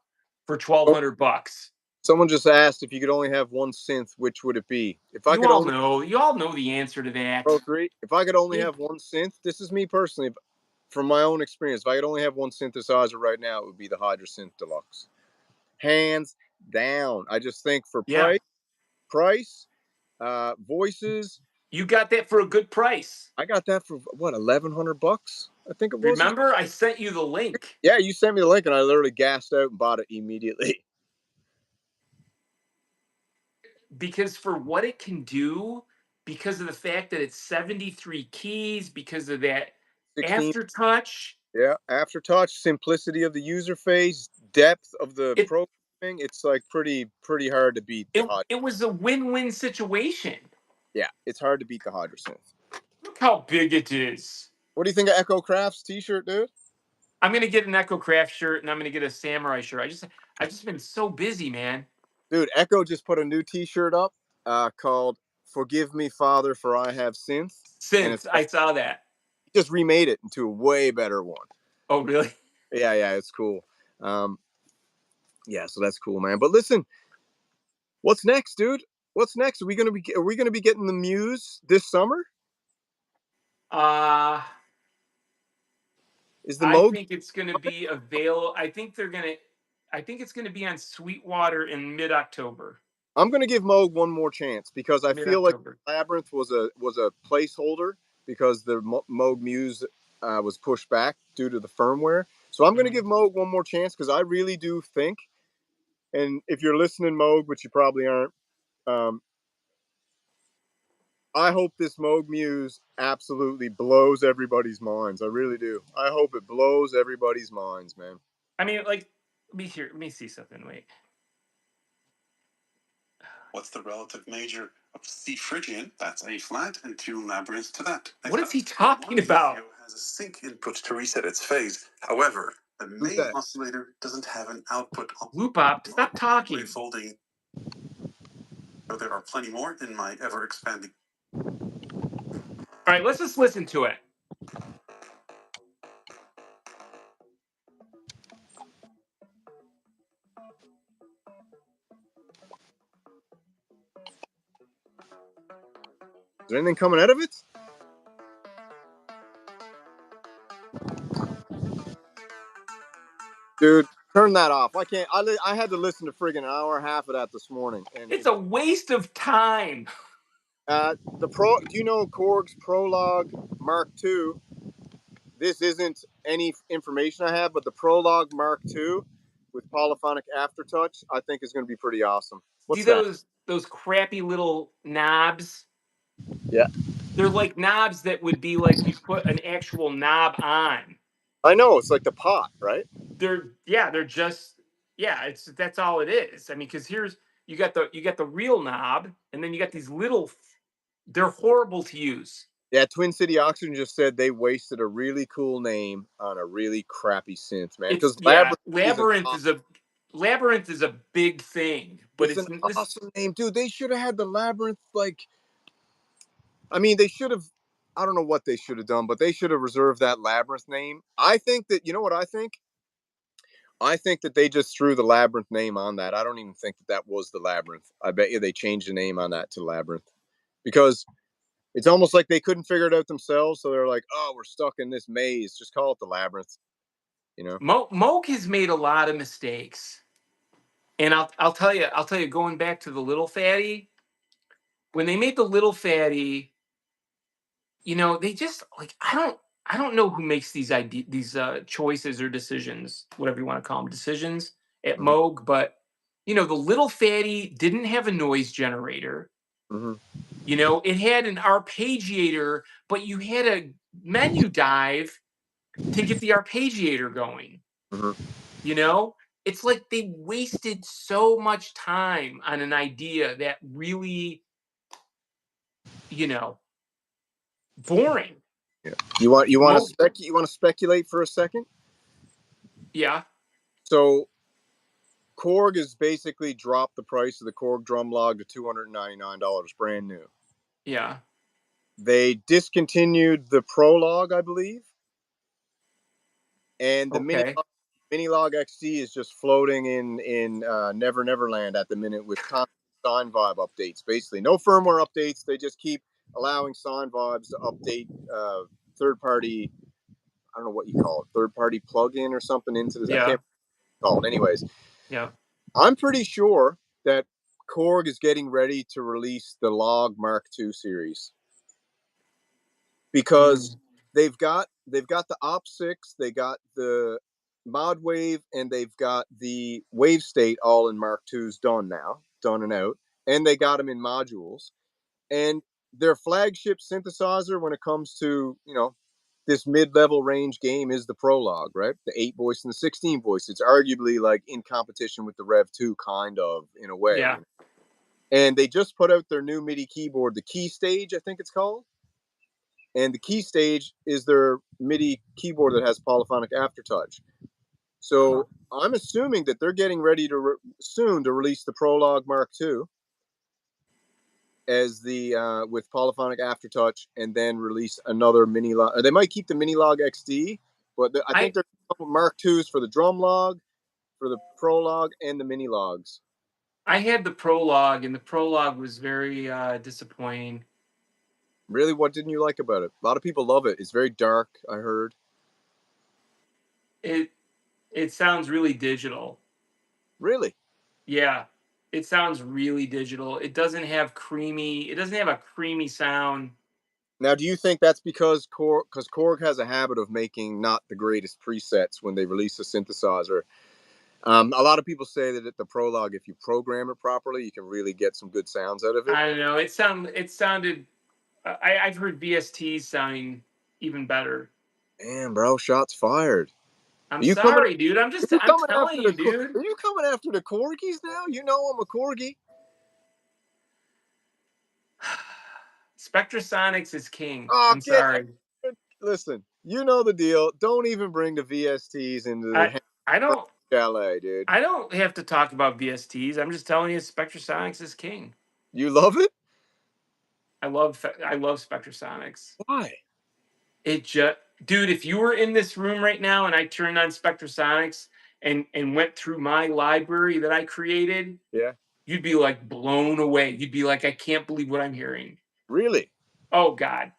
for $1,200. Someone just asked if you could only have one synth, which would it be? If I You could all only know the answer to that. Pro 3, if I could only Yeah. have one synth, this is me personally, from my own experience, if I could only have one synthesizer right now, it would be the Hydra Synth Deluxe. Hands down. I just think for Yeah. price, voices. You got that for a good price. I got that for what, $1,100? I think it was. Remember, I sent you the link. Yeah, you sent me the link, and I literally gassed out and bought it immediately. Because for what it can do, because of the fact that it's 73 keys, because of that 16. aftertouch. Yeah, aftertouch, simplicity of the user phase, depth of the programming. It's like pretty hard to beat. It was a win-win situation. Yeah, it's hard to beat the Hydra Synth. Look how big it is. What do you think of Echo Craft's t-shirt, dude? I'm gonna get an Echo Craft shirt and I'm gonna get a Samurai shirt. I've just been so busy, man. Dude, Echo just put a new t-shirt up called "Forgive Me, Father, for I Have Synth." Synth, I saw that. He just remade it into a way better one. Oh, really? Yeah, it's cool. Yeah, so that's cool, man. But listen, what's next, dude? What's next? Are we gonna be getting the Muse this summer? Is the Moog? I think it's gonna be available. I think it's gonna be on Sweetwater in mid-October. I'm gonna give Moog one more chance because I feel like Mid-October. Labyrinth was a placeholder because the Moog Muse was pushed back due to the firmware. So I'm gonna give Moog one more chance because I really do think, and if you're listening, Moog, which you probably aren't, I hope this Moog Muse absolutely blows everybody's minds. I really do. I hope it blows everybody's minds, man. I mean, like, let me see something. Wait. What's the relative major of C Phrygian? That's A flat, and tune Labyrinth to that. What is he talking about? It has a sync input to reset its phase. However, the main oscillator doesn't have an output. Loop op, stop talking. Folding. So there are plenty more in my ever expanding. All right, let's just listen to it. Is there anything coming out of it? Dude, turn that off. I can't. I had to listen to friggin' an hour and a half of that this morning. And it's a waste of time. Do you know Korg's Prologue Mark II? This isn't any information I have, but the Prologue Mark II with polyphonic aftertouch, I think is going to be pretty awesome. What's that? Those crappy little knobs? Yeah. They're like knobs that would be like you put an actual knob on. I know, it's like the pot, right? That's all it is. I mean, because you got the real knob, and then you got these little. They're horrible to use. Yeah, Twin City Oxygen just said they wasted a really cool name on a really crappy synth, man. Because Labyrinth is a big thing, but it's an awesome name, dude. They should have had the Labyrinth. I mean, they should have. I don't know what they should have done, but they should have reserved that Labyrinth name. I think that, you know what I think? I think that they just threw the Labyrinth name on that. I don't even think that was the Labyrinth. I bet you they changed the name on that to Labyrinth because it's almost like they couldn't figure it out themselves. So they're like, oh, we're stuck in this maze. Just call it the Labyrinth. You know, Moog has made a lot of mistakes. And I'll tell you, going back to the Little Fatty, when they made the Little Fatty, you know, they just like, I I don't know who makes these choices or decisions, whatever you want to call them, decisions at Mhm. Moog, but the little fatty didn't have a noise generator. Mhm. It had an arpeggiator, but you had a menu dive to get the arpeggiator going. Mhm. It's like they wasted so much time on an idea that really, boring. Yeah. You want Moog, to speculate for a second? yeah, So Korg has basically dropped the price of the Korg drum log to $299, brand new. yeah, They discontinued the Prologue, I believe, and the okay, Minilog XD is just floating in Never Neverland at the minute with constant Sign Vibe updates. Basically, no firmware updates. They just keep allowing Sign Vibes to update third party. I don't know what you call it, third party plug-in or something into this. I yeah, can't call it. Anyways, yeah. I'm pretty sure that Korg is getting ready to release the Log Mark II series because Mm, they've got the Op 6, they got the Mod Wave, and they've got the Wave State all in Mark IIs done now, done and out, and they got them in modules. And their flagship synthesizer when it comes to this mid-level range game is the Prologue, right? The 8 voice and the 16 voice. It's arguably like in competition with the Rev 2, kind of, in a way. yeah, And they just put out their new MIDI keyboard, the Key Stage, I think it's called. And the Key Stage is their MIDI keyboard that has polyphonic aftertouch. huh. So I'm assuming that they're getting ready to soon to release the Prologue Mark II as the with polyphonic aftertouch, and then release another mini log. They might keep the mini log XD, but I think I they're Mark IIs for the drum log, for the Prologue, and the mini logs. I had the prologue, and the prologue was very disappointing. Really, what didn't you like about it? A lot of people love it. It's very dark, I heard. It it sounds really digital. Really? Yeah, it sounds really digital. It doesn't have a creamy sound. Now, do you think that's because Korg has a habit of making not the greatest presets when they release a synthesizer? A lot of people say that at the Prologue, if you program it properly, you can really get some good sounds out of it. I don't know. It sounded. I've heard VSTs sounding even better. Damn, bro, shots fired. I'm Are you coming? sorry, dude. Are you I'm coming telling after you, dude. Are you coming after the Corgis now? You know I'm a Corgi. Spectrasonics is king. Oh, I'm sorry. listen. You know the deal. Don't even bring the VSTs into I the I don't chalet, dude. I don't have to talk about VSTs. I'm just telling you, Spectrasonics is king. You love it? I love Spectrasonics. Why? It just, dude, if you were in this room right now and I turned on Spectrasonics and went through my library that I created, Yeah. you'd be like blown away. You'd be like, I can't believe what I'm hearing. Really? Oh God.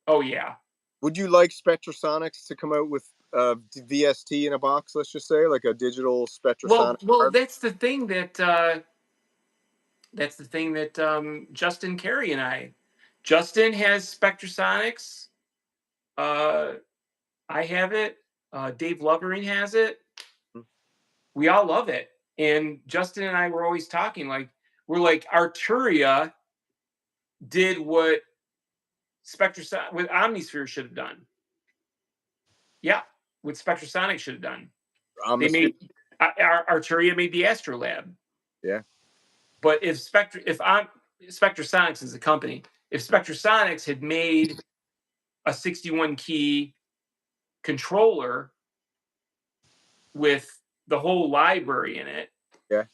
Oh yeah. Would you like Spectrasonics to come out with VST in a box? Let's just say, like a digital Spectrasonic Well, card. that's the thing that Justin Carey and Justin has Spectrasonics. Uh, I have it. Dave Lovering has it. We all love it. And Justin and I were always talking like we're like Arturia did what Spectrasonic with Omnisphere should have done. Yeah, what Spectrasonic should have done. They Omnisphere. made Arturia made the Astrolab. Yeah. But Spectrasonics is a company, if Spectrasonics had made a 61 key controller with the whole library in it, Yeah.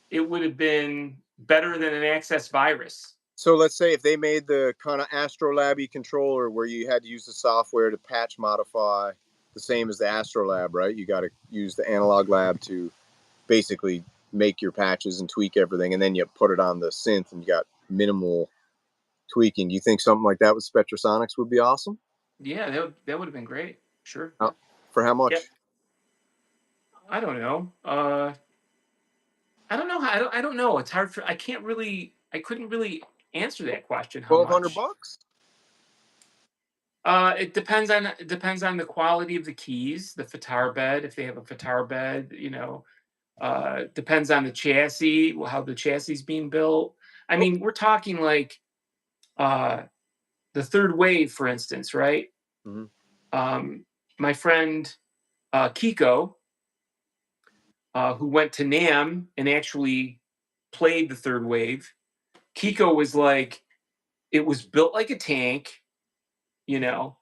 it would have been better than an Access Virus. So let's say if they made the kind of Astrolabby controller where you had to use the software to patch modify, the same as the Astrolab, right? You got to use the analog lab to basically make your patches and tweak everything, and then you put it on the synth and you got minimal tweaking. You think something like that with Spectrasonics would be awesome? Yeah, that would have been great. Sure. For how much? Yep. I don't know. I don't know. I don't know. It's hard for. I couldn't really answer that question. How 1,200 much? bucks? It depends on the quality of the keys, the FITAR bed. If they have a FITAR bed, depends on the chassis, how the chassis is being built. I mean, we're talking like the third wave, for instance, right? Mm-hmm. My friend Kiko, who went to NAMM and actually played the third wave. Kiko was like, it was built like a tank, you know.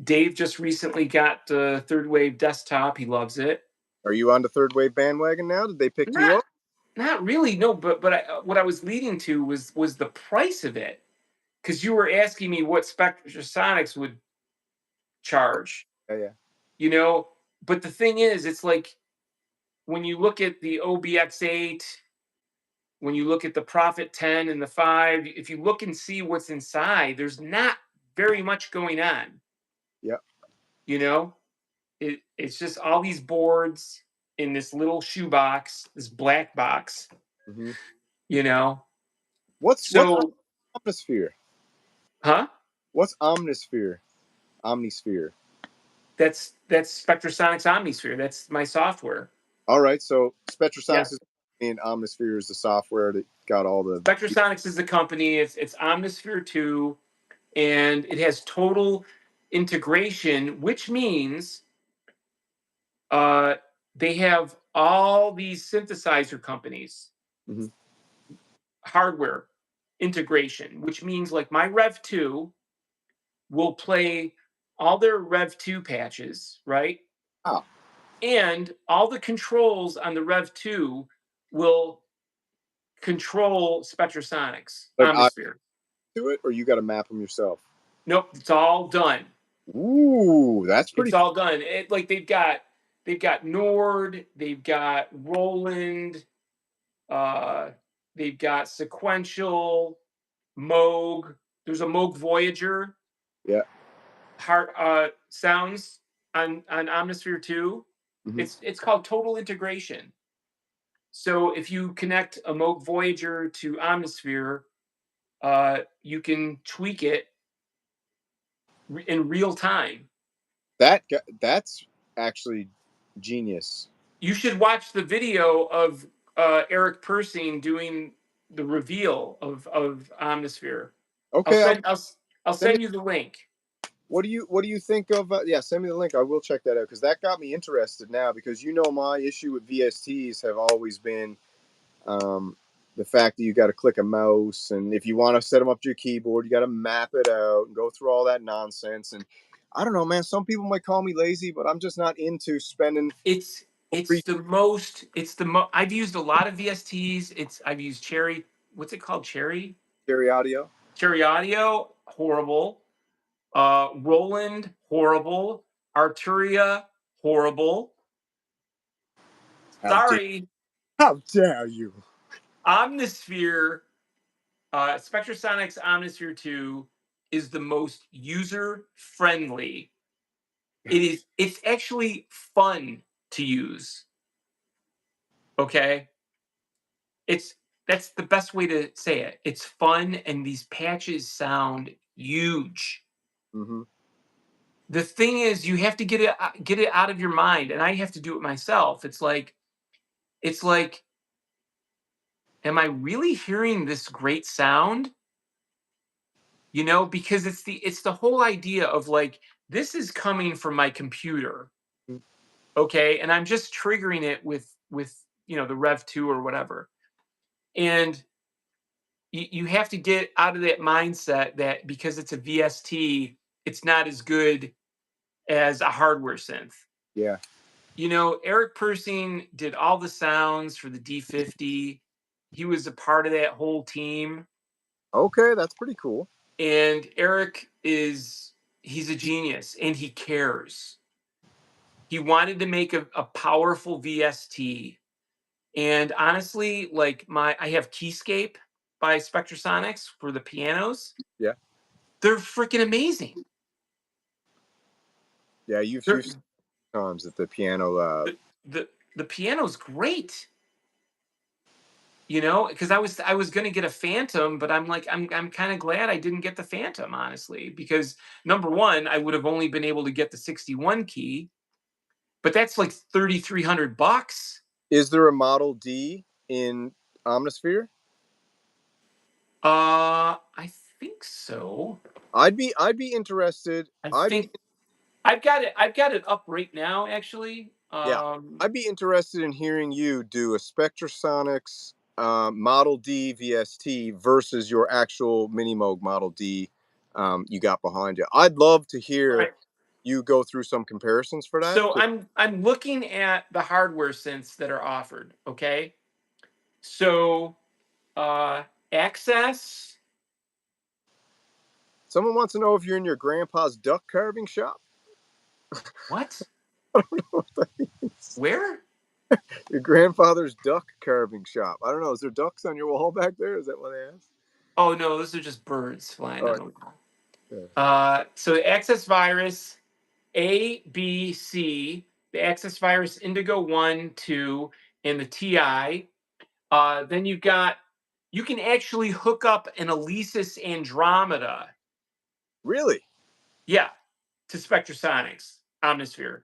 Dave just recently got the third wave desktop. He loves it. Are you on the third wave bandwagon now? Did they pick you Not, up? not really, no. But what I was leading to was the price of it, because you were asking me what Spectrasonics would charge. Yeah. But the thing is, it's like when you look at the OBX8, when you look at the Prophet 10 and the 5, if you look and see what's inside, there's not very much going on. Yep. It's just all these boards in this little shoebox, this black box. Mm-hmm. What's Omnisphere? Huh? What's Omnisphere? Omnisphere. That's Spectrasonics Omnisphere. That's my software. All right, so Spectrasonics is and Omnisphere is the software that got all the. Spectrasonics is the company. It's Omnisphere 2, and it has total integration, which means they have all these synthesizer companies, mm-hmm. hardware integration, which means like my Rev 2 will play all their Rev 2 patches, right? Oh. And all the controls on the Rev 2 will control Spectrasonics Omnisphere. Do it, or you got to map them yourself? Nope, it's all done. Ooh, that's pretty. It's all done. Like they've got Nord, they've got Roland, they've got Sequential, Moog. There's a Moog Voyager. Yeah. Sounds on Omnisphere 2. Mm-hmm. It's called total integration. So if you connect a Moog Voyager to Omnisphere, you can tweak it in real time. That's actually genius. You should watch the video of Eric Persing doing the reveal of Omnisphere. Okay, I'll send you the link. What do you think of? Send me the link. I will check that out, because that got me interested now. Because my issue with VSTs have always been the fact that you got to click a mouse, and if you want to set them up to your keyboard, you got to map it out and go through all that nonsense. And I don't know, man. Some people might call me lazy, but I'm just not into spending. I've used a lot of VSTs. I've used Cherry. What's it called? Cherry Audio. Cherry Audio, horrible. Roland, horrible. Arturia, horrible. Sorry. How dare you? Omnisphere, Spectrasonics Omnisphere 2 is the most user-friendly. It's actually fun to use. Okay? That's the best way to say it. It's fun, and these patches sound huge. Mm-hmm. The thing is, you have to get it out of your mind, and I have to do it myself. It's like, am I really hearing this great sound? Because it's the whole idea of like, this is coming from my computer, okay, and I'm just triggering it with the Rev 2 or whatever, and you have to get out of that mindset that because it's a VST, it's not as good as a hardware synth. Yeah. Eric Persing did all the sounds for the D50. He was a part of that whole team. Okay, that's pretty cool. And Eric he's a genius, and he cares. He wanted to make a powerful VST. And honestly, like I have Keyscape by Spectrasonics for the pianos. Yeah. They're freaking amazing. Yeah, you've used times at the piano. The piano's great. You know, because I was gonna get a Phantom, but I'm like I'm kind of glad I didn't get the Phantom, honestly, because number one, I would have only been able to get the 61 key, but that's like $3,300. Is there a Model D in Omnisphere? I think so. I'd be interested. I think I've got it up right now, actually. Yeah, I'd be interested in hearing you do a Spectrasonics Model D VST versus your actual Mini Moog Model D you got behind you. I'd love to hear Right. you go through some comparisons for that. So I'm looking at the hardware synths that are offered. Okay, so Access. Someone wants to know if you're in your grandpa's duck carving shop. What? I don't know what that means. Where? Your grandfather's duck carving shop. I don't know. Is there ducks on your wall back there? Is that what they asked? Oh no, those are just birds flying Oh, on the wall. yeah. So the Access Virus A, B, C, the Access Virus Indigo 1, 2, and the TI. Then you can actually hook up an Alesis Andromeda. Really? Yeah, to Spectrasonics Omnisphere.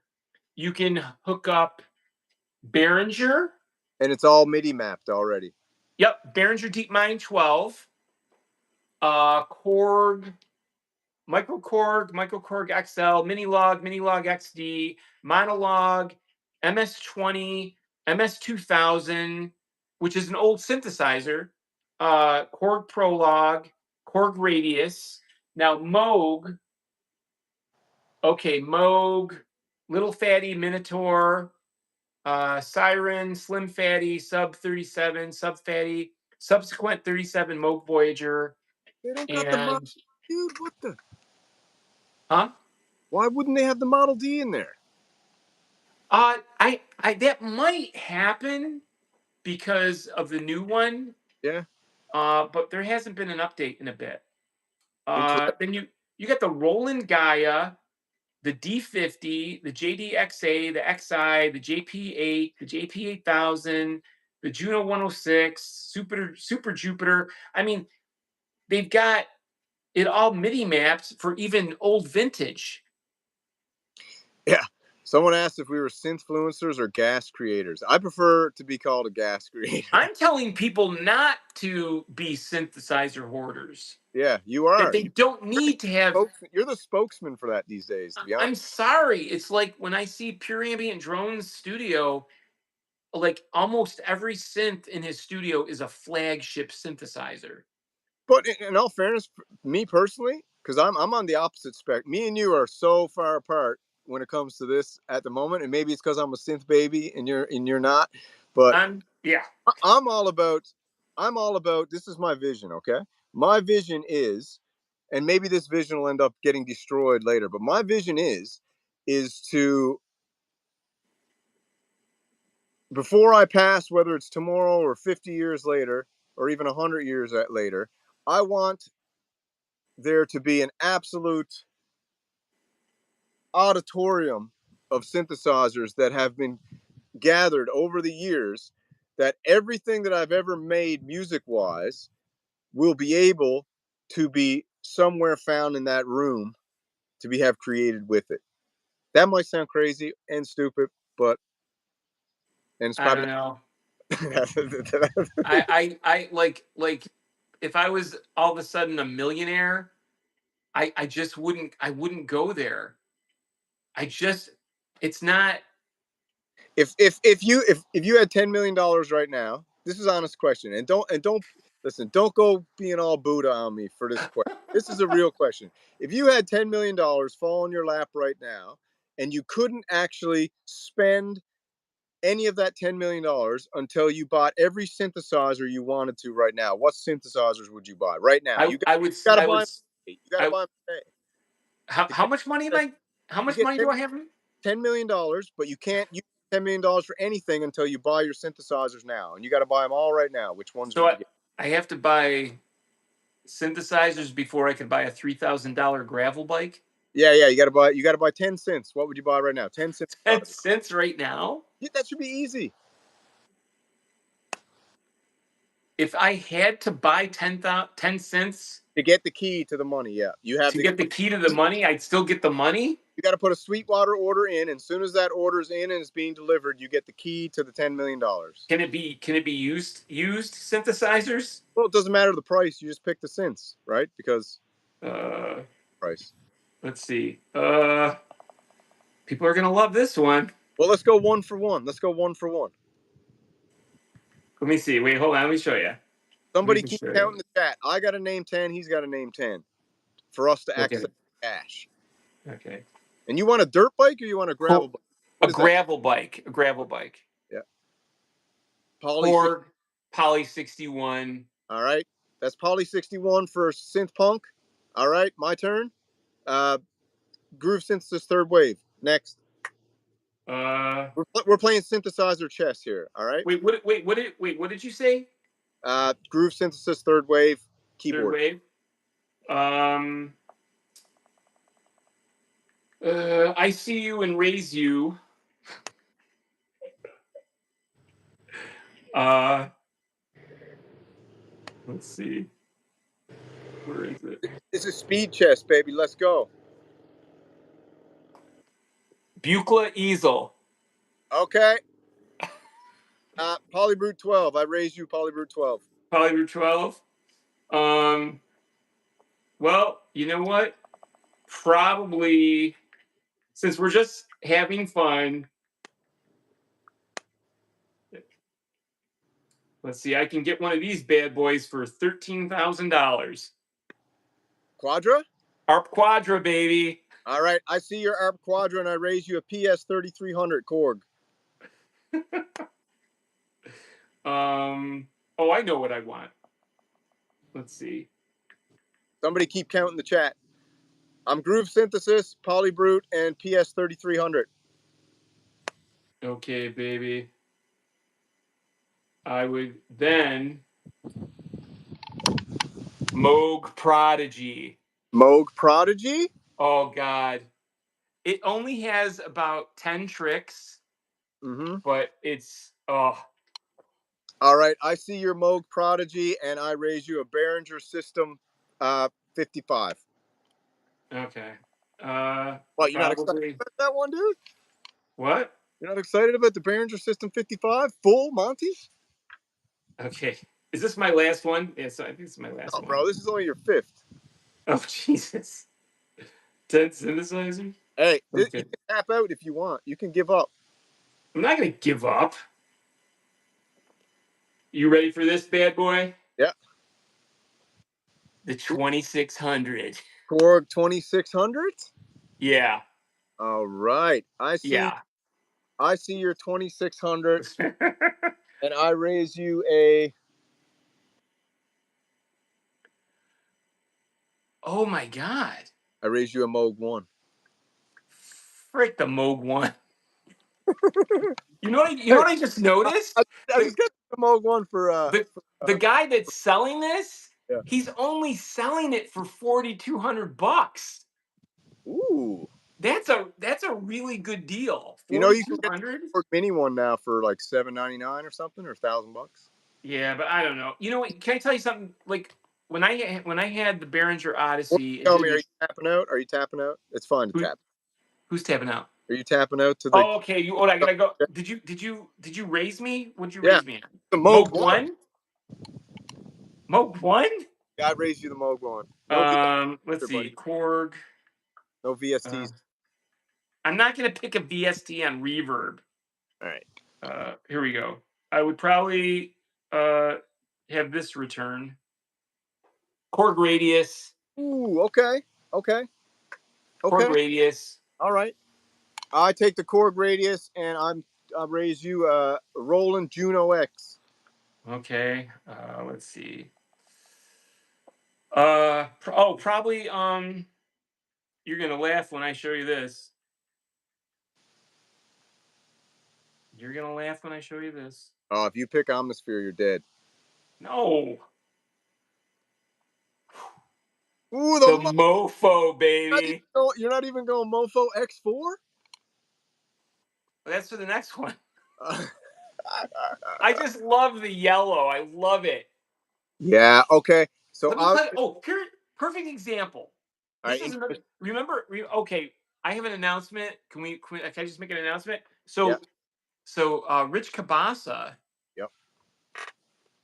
You can hook up Behringer. And it's all MIDI mapped already. Yep, Behringer DeepMind 12. Korg, Microkorg XL, Minilog XD, Monolog, MS-20, MS-2000, which is an old synthesizer, Korg Prolog, Korg Radius. Now Moog, Little Fatty Minotaur, Siren, Slim Fatty, Sub 37, Sub Fatty, Subsequent 37 Moog Voyager, They don't got the model. and Dude, what the? huh? Why wouldn't they have the Model D in there? I that might happen because of the new one. Yeah. But there hasn't been an update in a bit. Interesting. Then you got the Roland Gaia, the D50, the JDXA, the XI, the JP8, the JP8000, the Juno 106, Super Jupiter. I mean, they've got it all MIDI mapped for even old vintage. Yeah. Someone asked if we were synthfluencers or gas creators. I prefer to be called a gas creator. I'm telling people not to be synthesizer hoarders. Yeah, you That are. they don't need to have. You're the spokesman for that these days, to be honest. I'm sorry. It's like when I see Pure Ambient Drone's studio, like almost every synth in his studio is a flagship synthesizer. But in all fairness, me personally, because I'm on the opposite spectrum. Me and you are so far apart when it comes to this at the moment, and maybe it's because I'm a synth baby and you're not. But Yeah. I'm all about this is my vision, okay? My vision is, and maybe this vision will end up getting destroyed later, but my vision is to, before I pass, whether it's tomorrow or 50 years later or even 100 years later, I want there to be an absolute auditorium of synthesizers that have been gathered over the years, that everything that I've ever made music wise will be able to be somewhere found in that room to be have created with it. That might sound crazy and stupid, but and it's I probably don't know. not. I like if I was all of a sudden a millionaire, I just wouldn't go there. It's not. if you had $10 million right now, this is an honest question, and don't listen, don't go being all Buddha on me for this question. This is a real question. If you had $10 million fall in your lap right now, and you couldn't actually spend any of that $10 million until you bought every synthesizer you wanted to right now, what synthesizers would you buy right now? I would. Gotta I buy would. them. You gotta buy them today. How much money am I? How You much get money do I have? $10 million, but you can't use $10 million for anything until you buy your synthesizers now. And you got to buy them all right now. Which ones So would you get? I have to buy synthesizers before I can buy a $3,000 gravel bike. Yeah, you got to buy 10 cents. What would you buy right now? 10 cents. 10 cents right now? Yeah, that should be easy. if I had to buy 10 cents to get the key to the money. Yeah, you have to get the key to the money, I'd still get the money. You got to put a Sweetwater order in, and as soon as that order's in and it's being delivered, you get the key to the $10 million. Can it be used synthesizers? Well, it doesn't matter the price. You just pick the synths, right? Because price. Let's see. People are gonna love this one. Well, let's go 1 for 1. Let's go 1 for 1. Let me see. Wait, hold on. Let me show you. Somebody keep counting the chat. I got to name 10. He's got to name 10 for us to access cash. Okay. And you want a dirt bike or you want a gravel bike? A gravel bike. A gravel bike. Yeah. Korg Poly 61. All right. That's Poly 61 for SynthPunk. All right. My turn. Groove Synthesis Third Wave. Next. We're playing synthesizer chess here. All right. Wait, what did you say? Groove Synthesis Third Wave keyboard. Third wave. I See You and Raise You. Let's see. Where is it? This is speed chess, baby. Let's go. Buchla Easel. Okay. Polybrute 12. I raise you, Polybrute 12. Polybrute 12. Well, you know what? Probably, since we're just having fun. Let's see. I can get one of these bad boys for $13,000. Quadra? ARP Quadra, baby. All right. I see your ARP Quadra, and I raise you a PS 3300 Korg. Oh, I know what I want. Let's see. Somebody keep counting the chat. I'm Groove Synthesis, Polybrute, and PS 3300. Okay, baby. I would then Moog Prodigy. Moog Prodigy? Oh, God. It only has about 10 tricks, but it's, oh. All right. I see your Moog Prodigy, and I raise you a Behringer System 55. Okay. What, you're not excited about that one, dude? What? You're not excited about the Behringer System 55? Full Monty? Okay. Is this my last one? Yes, I think it's my last one. Bro, this is only your 5th. Oh, Jesus. 10 synthesizers? Hey, you can tap out if you want. You can give up. I'm not going to give up. You ready for this bad boy? Yeah. The 2600. Korg 2600? Yeah. All right. I see your 2600 and I raise you a Oh my God. I raise you a Moog 1. Frick the Moog 1. You know what I just noticed? I just got the Moog 1 for the guy that's selling this, he's only selling it for $4,200. Ooh. That's a really good deal. You know you can get the Korg Mini one now for like $799 or something, or $1,000. Yeah, but I don't know. You know what? Can I tell you something? Like when I had the Behringer Odyssey. Tell me, are you tapping out? Are you tapping out? It's fine to tap. Who's tapping out? Are you tapping out to the? Oh, okay. I gotta go. Did you raise me? What'd you raise me at? The Moog 1. Moog 1? Yeah, I raised you the Moog 1. No let's see. Buddy. Korg. No VSTs. I'm not gonna pick a VST on reverb. All right. Here we go. I would probably have this return. Korg Radius. Ooh, okay. Korg Radius. All right. I take the Korg Radius and I raise you a Roland Juno X. Okay. Let's see. Probably you're gonna laugh when I show you this. You're gonna laugh when I show you this. Oh, if you pick Omnisphere, you're dead. No. Ooh, the Mofo, baby. You're not even going Mofo X4? That's for the next one. I just love the yellow. I love it. Yeah. Okay. So Let me tell you. Oh, here, perfect example. This is another. Remember? Okay, I have an announcement. Can I just make an announcement? So, Rich Kabasa Yep.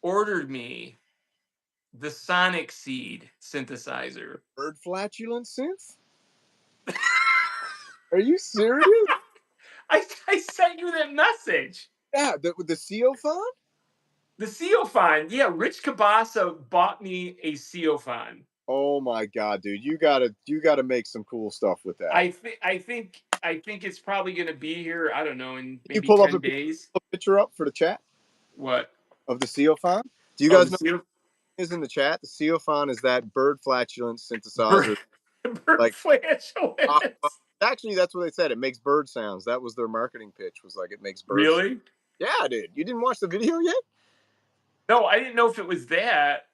ordered me the Sonic Seed synthesizer. Bird flatulence synth? Are you serious? I sent you that message. Yeah, the Seophon? The Seophon. Yeah, Rich Kabasa bought me a Seophon. Oh my god, dude. You gotta make some cool stuff with that. I think it's probably gonna be here, I don't know, in Can you maybe pull up 10 a days. picture up for the chat What? of the Seophon? Do you Oh, guys the know what it is in the chat? The Seophon is that bird flatulence synthesizer. Bird Like flatulence. actually, that's what they said. It makes bird sounds. That was their marketing pitch. Was like it makes birds. Really? Yeah, dude. You didn't watch the video yet? No, I didn't know if it was that.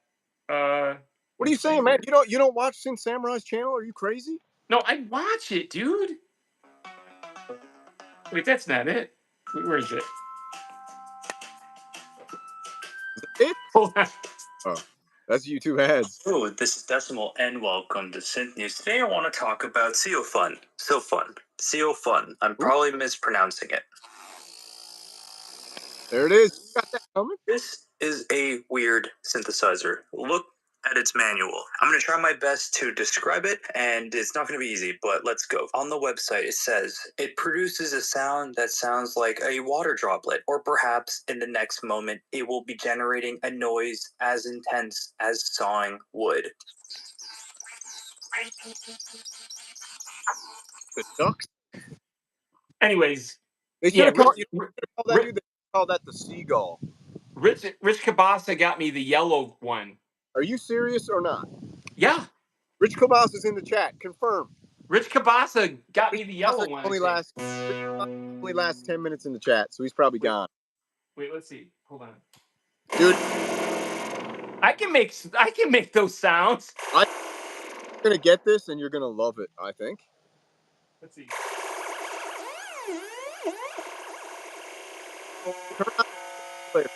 What are you saying, man? You don't watch Synth Samurai's channel? Are you crazy? No, I watch it, dude. Wait, that's not it. Where is it? It? Hold on. Oh, that's YouTube ads. Hello, this is Decimal, and welcome to Synth News. Today I want to talk about Seophon. Seophon. I'm probably mispronouncing it. There it is. You got that coming? This is a weird synthesizer. Look at its manual. I'm going to try my best to describe it, and it's not going to be easy, but let's go. On the website, it says, it produces a sound that sounds like a water droplet, or perhaps in the next moment, it will be generating a noise as intense as sawing wood. The ducks? Anyways, They should yeah, have called that dude. They called that the seagull. Rich Kabasa got me the yellow one. Are you serious or not? Yeah. Rich Kobas is in the chat. Confirm. Rich Kabasa got me the yellow one. Only lasts 10 minutes in the chat, so he's probably gone. Wait, let's see. Hold on. Dude, I can make those sounds. I'm gonna get this and you're gonna love it, I think. Let's see. Turn on the player.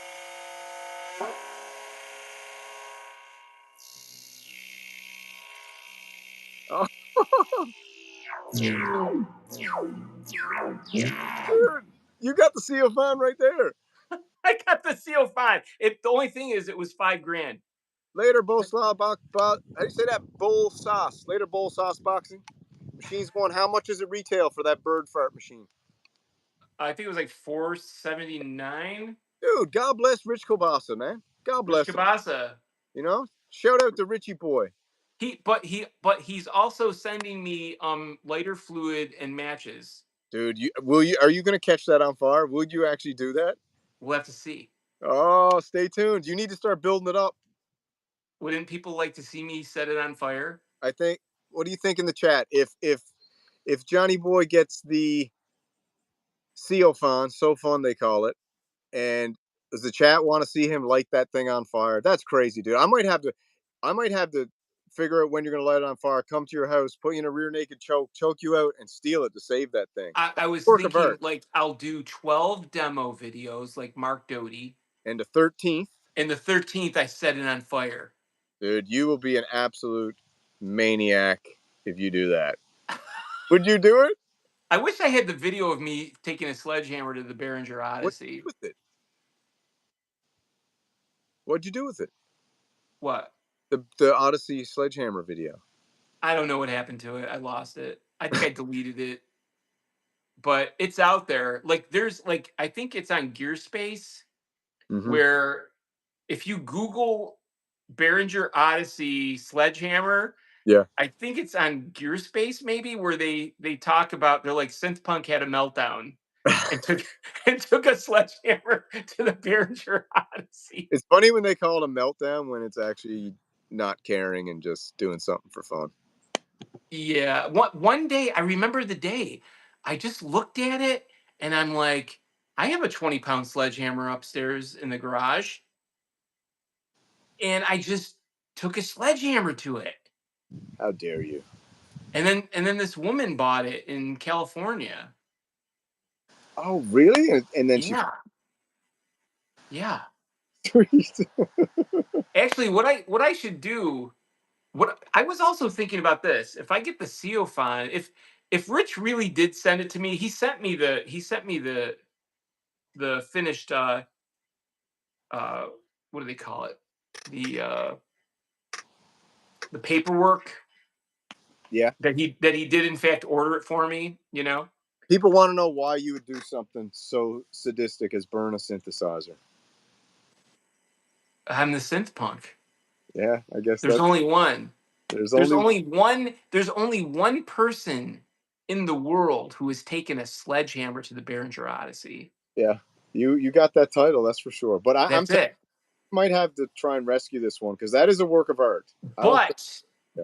Oh. Dude, you got the Seophon right there. I got the CO5. The only thing is, it was $5,000. Later, bowl sauce. How do you say that? Bowl sauce. Later, bowl sauce boxing. Machine's going. How much does it retail for that bird fart machine? I think it was like $479. Dude, God bless Rich Kobasa, man. God bless Rich him. Kabasa. You know, shout out to Richie boy. He's also sending me lighter fluid and matches. Dude, are you gonna catch that on fire? Would you actually do that? We'll have to see. Oh, stay tuned. You need to start building it up. Wouldn't people like to see me set it on fire? I think. What do you think in the chat? If Johnny Boy gets the Seophon, so fun they call it, and does the chat want to see him light that thing on fire? That's crazy, dude. I might have to figure out when you're gonna light it on fire. Come to your house, put you in a rear naked choke you out, and steal it to save that thing. I was thinking, like, I'll do 12 demo videos, like Mark Doty, and the 13th. And the 13th, I set it on fire. Dude, you will be an absolute maniac if you do that. Would you do it? I wish I had the video of me taking a sledgehammer to the Behringer Odyssey. What'd you do with it? What'd you do with it? What? The Odyssey sledgehammer video. I don't know what happened to it. I lost it. I think I deleted it. But it's out there. Like, there's, like, I think it's on Gearspace, where if you Google Behringer Odyssey sledgehammer, yeah, I think it's on Gearspace maybe, where they talk about, they're like, SynthPunk had a meltdown and took a sledgehammer to the Behringer Odyssey. It's funny when they call it a meltdown when it's actually not caring and just doing something for fun. Yeah, one day, I remember the day, I just looked at it and I'm like, I have a 20-pound sledgehammer upstairs in the garage, and I just took a sledgehammer to it. How dare you? And then this woman bought it in California. Oh, really? And then yeah. Actually, what I should do, what I was also thinking about this. If I get the Seophon, if Rich really did send it to me, he sent me the finished what do they call it? The paperwork. Yeah. That he did in fact order it for me, you know? People want to know why you would do something so sadistic as burn a synthesizer. I'm the SynthPunk. Yeah, I guess There's that's only one. there's There's only only one person in the world who has taken a sledgehammer to the Behringer Odyssey. yeah. You got that title, that's for sure. But I'm That's it. might have to try and rescue this one because that is a work of art. Yeah.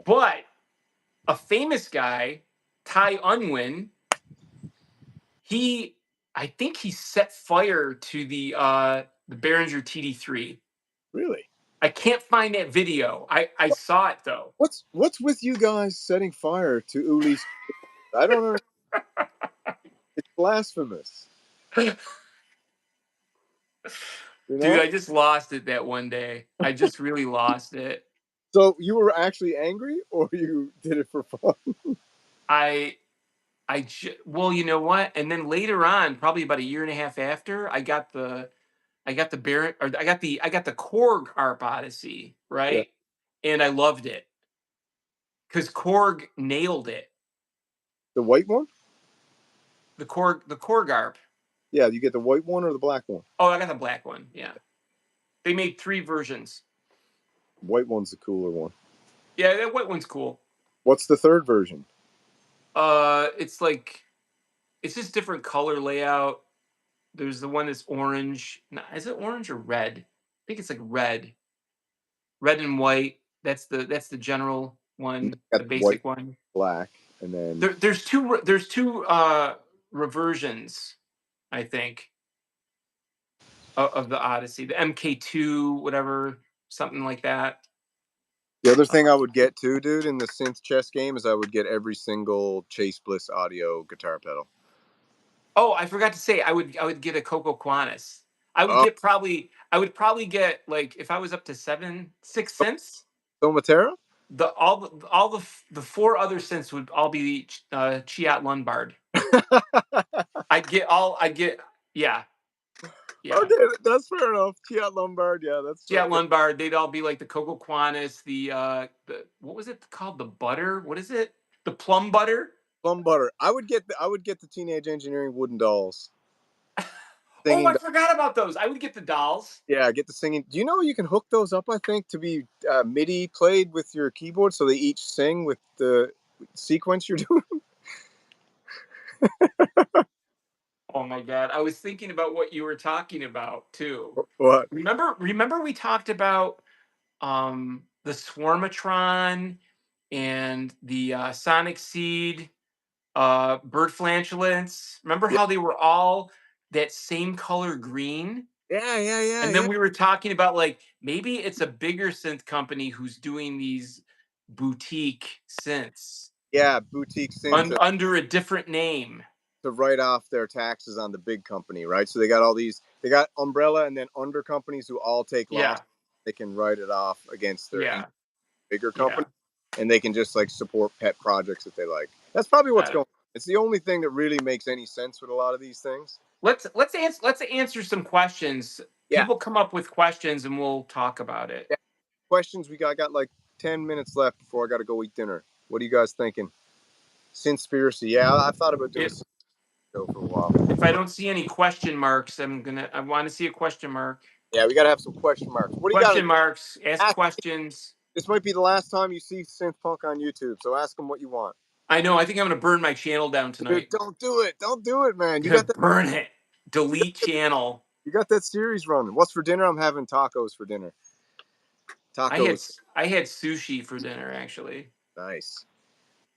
But a famous guy, Ty Unwin, I think he set fire to the Behringer TD3. Really? I can't find that video. I saw it though. What's with you guys setting fire to Uli's? I don't know. It's blasphemous. You know? Dude, I just lost it that one day. I just really lost it. So you were actually angry, or you did it for fun? Well, you know what? And then later on, probably about a year and a half after, I got the Korg ARP Odyssey, Yeah. right? And I loved it because Korg nailed it. The white one? The Korg ARP. Yeah, you get the white one or the black one? Oh, I got the black one. Yeah, they made 3 versions. White one's the cooler one. Yeah, that white one's cool. What's the third version? It's just different color layout. There's the one that's orange. No, is it orange or red? I think it's like red and white. That's the general one, the basic white, one. black, and then There's two reversions, I think, of the Odyssey. The MK2, whatever, something like that. the other thing I would get too, dude, in the synth chess game is I would get every single Chase Bliss audio guitar pedal. Oh, I forgot to say, I would get a Coco Quanis. I would probably get, like, if I was up to 6 synths. Somatera? The 4 other synths would all be Chiat Lombard. Yeah. Okay, that's fair enough. Chiat Lombard, yeah, that's Chiat Lombard. They'd all be like the Coco Quanis, the what was it called? The butter? What is it? The plum butter? Plum butter. I would get the Teenage Engineering wooden dolls. Oh, I forgot about those. I would get the dolls. Yeah, get the singing. Do you know you can hook those up, I think, to be MIDI played with your keyboard so they each sing with the sequence you're doing? Oh my god. I was thinking about what you were talking about too. What? Remember we talked about the Swarmatron and the Sonic Seed bird flatulence. Remember how they were all that same color green? Yeah. And then we were talking about, like, maybe it's a bigger synth company who's doing these boutique synths. Yeah, boutique synths Under a different name. to write off their taxes on the big company, right? So they got they got umbrella and then under companies who all take loss. They can write it off against their bigger company, and they can just like support pet projects that they like. That's probably what's going on. It's the only thing that really makes any sense with a lot of these things. Let's answer some questions. Yeah. People come up with questions and we'll talk about it. Yeah. Questions. I got like 10 minutes left before I got to go eat dinner. What are you guys thinking? Synthspiracy. Yeah, I thought about doing a show for a while. If I don't see any question marks, I want to see a question mark. Yeah, we got to have some question marks. What do you got? Question marks. Ask questions. This might be the last time you see SynthPunk on YouTube, so ask them what you want. I know. I think I'm going to burn my channel down tonight. Dude, don't do it. Don't do it, man. You got to burn it. Delete channel. You got that series running. What's for dinner? I'm having tacos for dinner. Tacos. I had sushi for dinner, actually. Nice.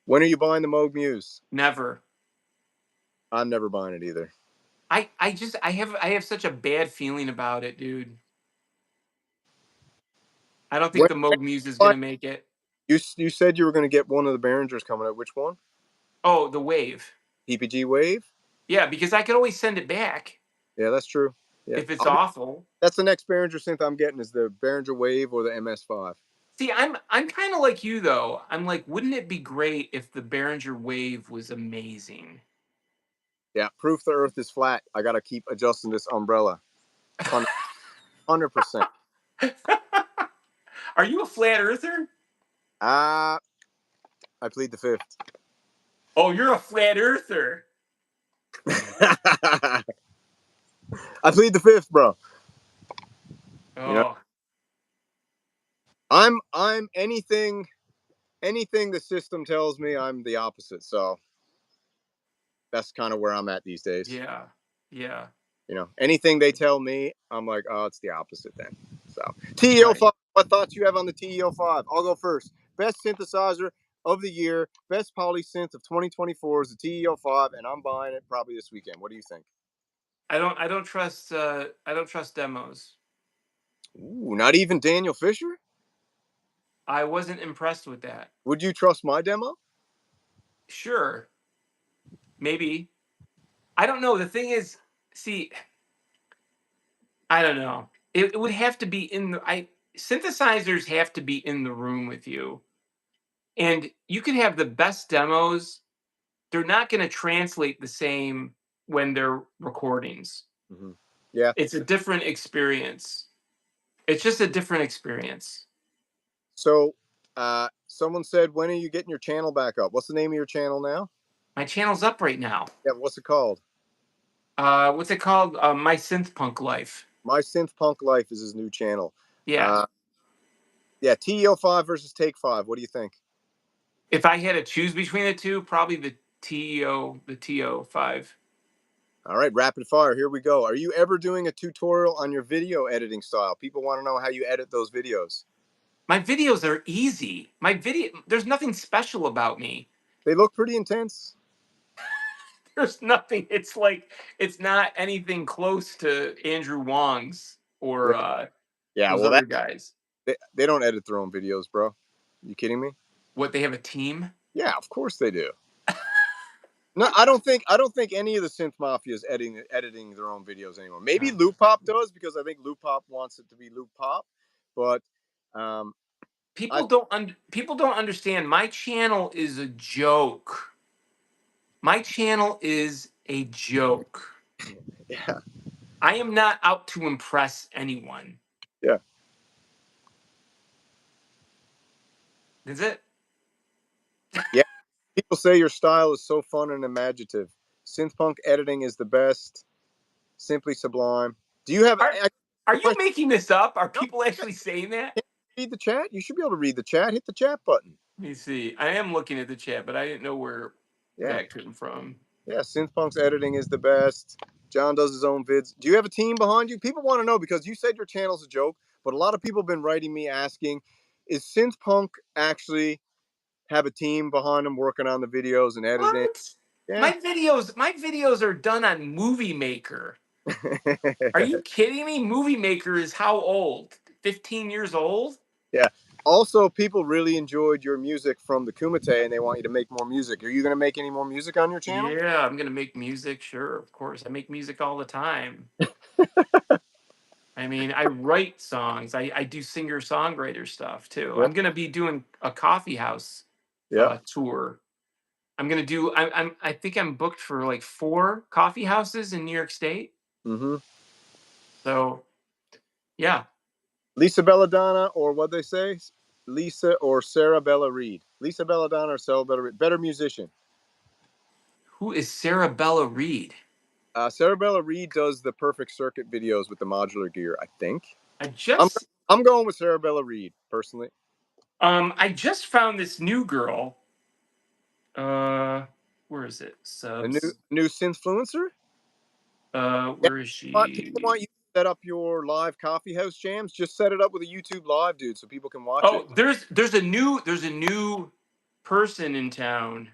When are you buying the Moog Muse? Never. I'm never buying it either. I have such a bad feeling about it, dude. I don't think the Moog Muse is going to make it. You said you were going to get one of the Behringers coming up. Which one? Oh, the Wave. PPG Wave? Yeah, because I could always send it back. Yeah, that's true. Yeah. If it's awful. That's the next Behringer synth I'm getting is the Behringer Wave or the MS5. See, I'm kind of like you though. I'm like, wouldn't it be great if the Behringer Wave was amazing? Yeah, proof the Earth is flat. I got to keep adjusting this umbrella. 100%. Are you a flat earther? I plead the fifth. Oh, you're a flat earther. I plead the fifth, bro. Oh, You know, I'm anything the system tells me, I'm the opposite. So that's kind of where I'm at these days. yeah, yeah. You know, anything they tell me, I'm like, oh, it's the opposite then. So Right. TEO5, what thoughts you have on the TEO5? I'll go first. Best synthesizer of the year, best poly synth of 2024 is the TEO5, and I'm buying it probably this weekend. What do you think? I don't trust demos. Ooh, not even Daniel Fisher? I wasn't impressed with that. Would you trust my demo? Sure, maybe. I don't know. The thing is, see, I don't know. It would have to be in the synthesizers have to be in the room with you. And you can have the best demos, they're not going to translate the same when they're recordings. Mm-hmm. Yeah. It's a different experience. It's just a different experience. So, someone said, when are you getting your channel back up? What's the name of your channel now? My channel's up right now. Yeah, what's it called? What's it called? My SynthPunk Life. My SynthPunk Life is his new channel. Yeah. Yeah, TEO5 versus Take 5. What do you think? If I had to choose between the two, probably the TO5. All right, rapid fire. Here we go. Are you ever doing a tutorial on your video editing style? People want to know how you edit those videos. My videos are easy. There's nothing special about me. They look pretty intense. There's nothing. It's like it's not anything close to Andrew Wong's or Yeah, those well, other guys. they don't edit their own videos, bro. You kidding me? What, they have a team? Yeah, of course they do. No, I don't think any of the synth mafia is editing their own videos anymore. Maybe Loop Pop does, because I think Loop Pop wants it to be Loop Pop, but people don't understand. My channel is a joke. My channel is a joke. Yeah. I am not out to impress anyone. Yeah. Is it? Yeah. People say your style is so fun and imaginative. Synthpunk editing is the best. Simply sublime. Do you have Are you question? making this up? Are No, people actually saying that? read the chat? You should be able to read the chat. Hit the chat button. Let me see. I am looking at the chat, but I didn't know where that came from. Yeah, Synthpunk's editing is the best. John does his own vids. Do you have a team behind you? People want to know, because you said your channel's a joke, but a lot of people have been writing me asking, is Synthpunk actually have a team behind them working on the videos and editing? What? Yeah. My videos are done on Movie Maker. Are you kidding me? Movie Maker is how old? 15 years old? Yeah. Also, people really enjoyed your music from the Kumite, and they want you to make more music. Are you going to make any more music on your channel? Yeah, I'm gonna make music. Sure, of course. I make music all the time. I mean, I write songs. I do singer-songwriter stuff too. Yeah. I'm gonna be doing a coffee house Yeah. tour. I'm gonna do. I think I'm booked for like 4 coffee houses in New York State. Mm-hmm. So, yeah. Lisa Belladonna, or what they say, Lisa or Sarah Bella Reed. Lisa Belladonna or Sarah Bella Reed. Better musician. Who is Sarah Bella Reed? Sarah Bella Reed does the Perfect Circuit videos with the modular gear, I think. I I'm going with Sarah Bella Reed, personally. I just found this new girl. Where is it? A Subs. new synthfluencer? Where is she? People want you to set up your live coffee house jams. Just set it up with a YouTube live, dude, so people can watch it. Oh, there's a new person in town.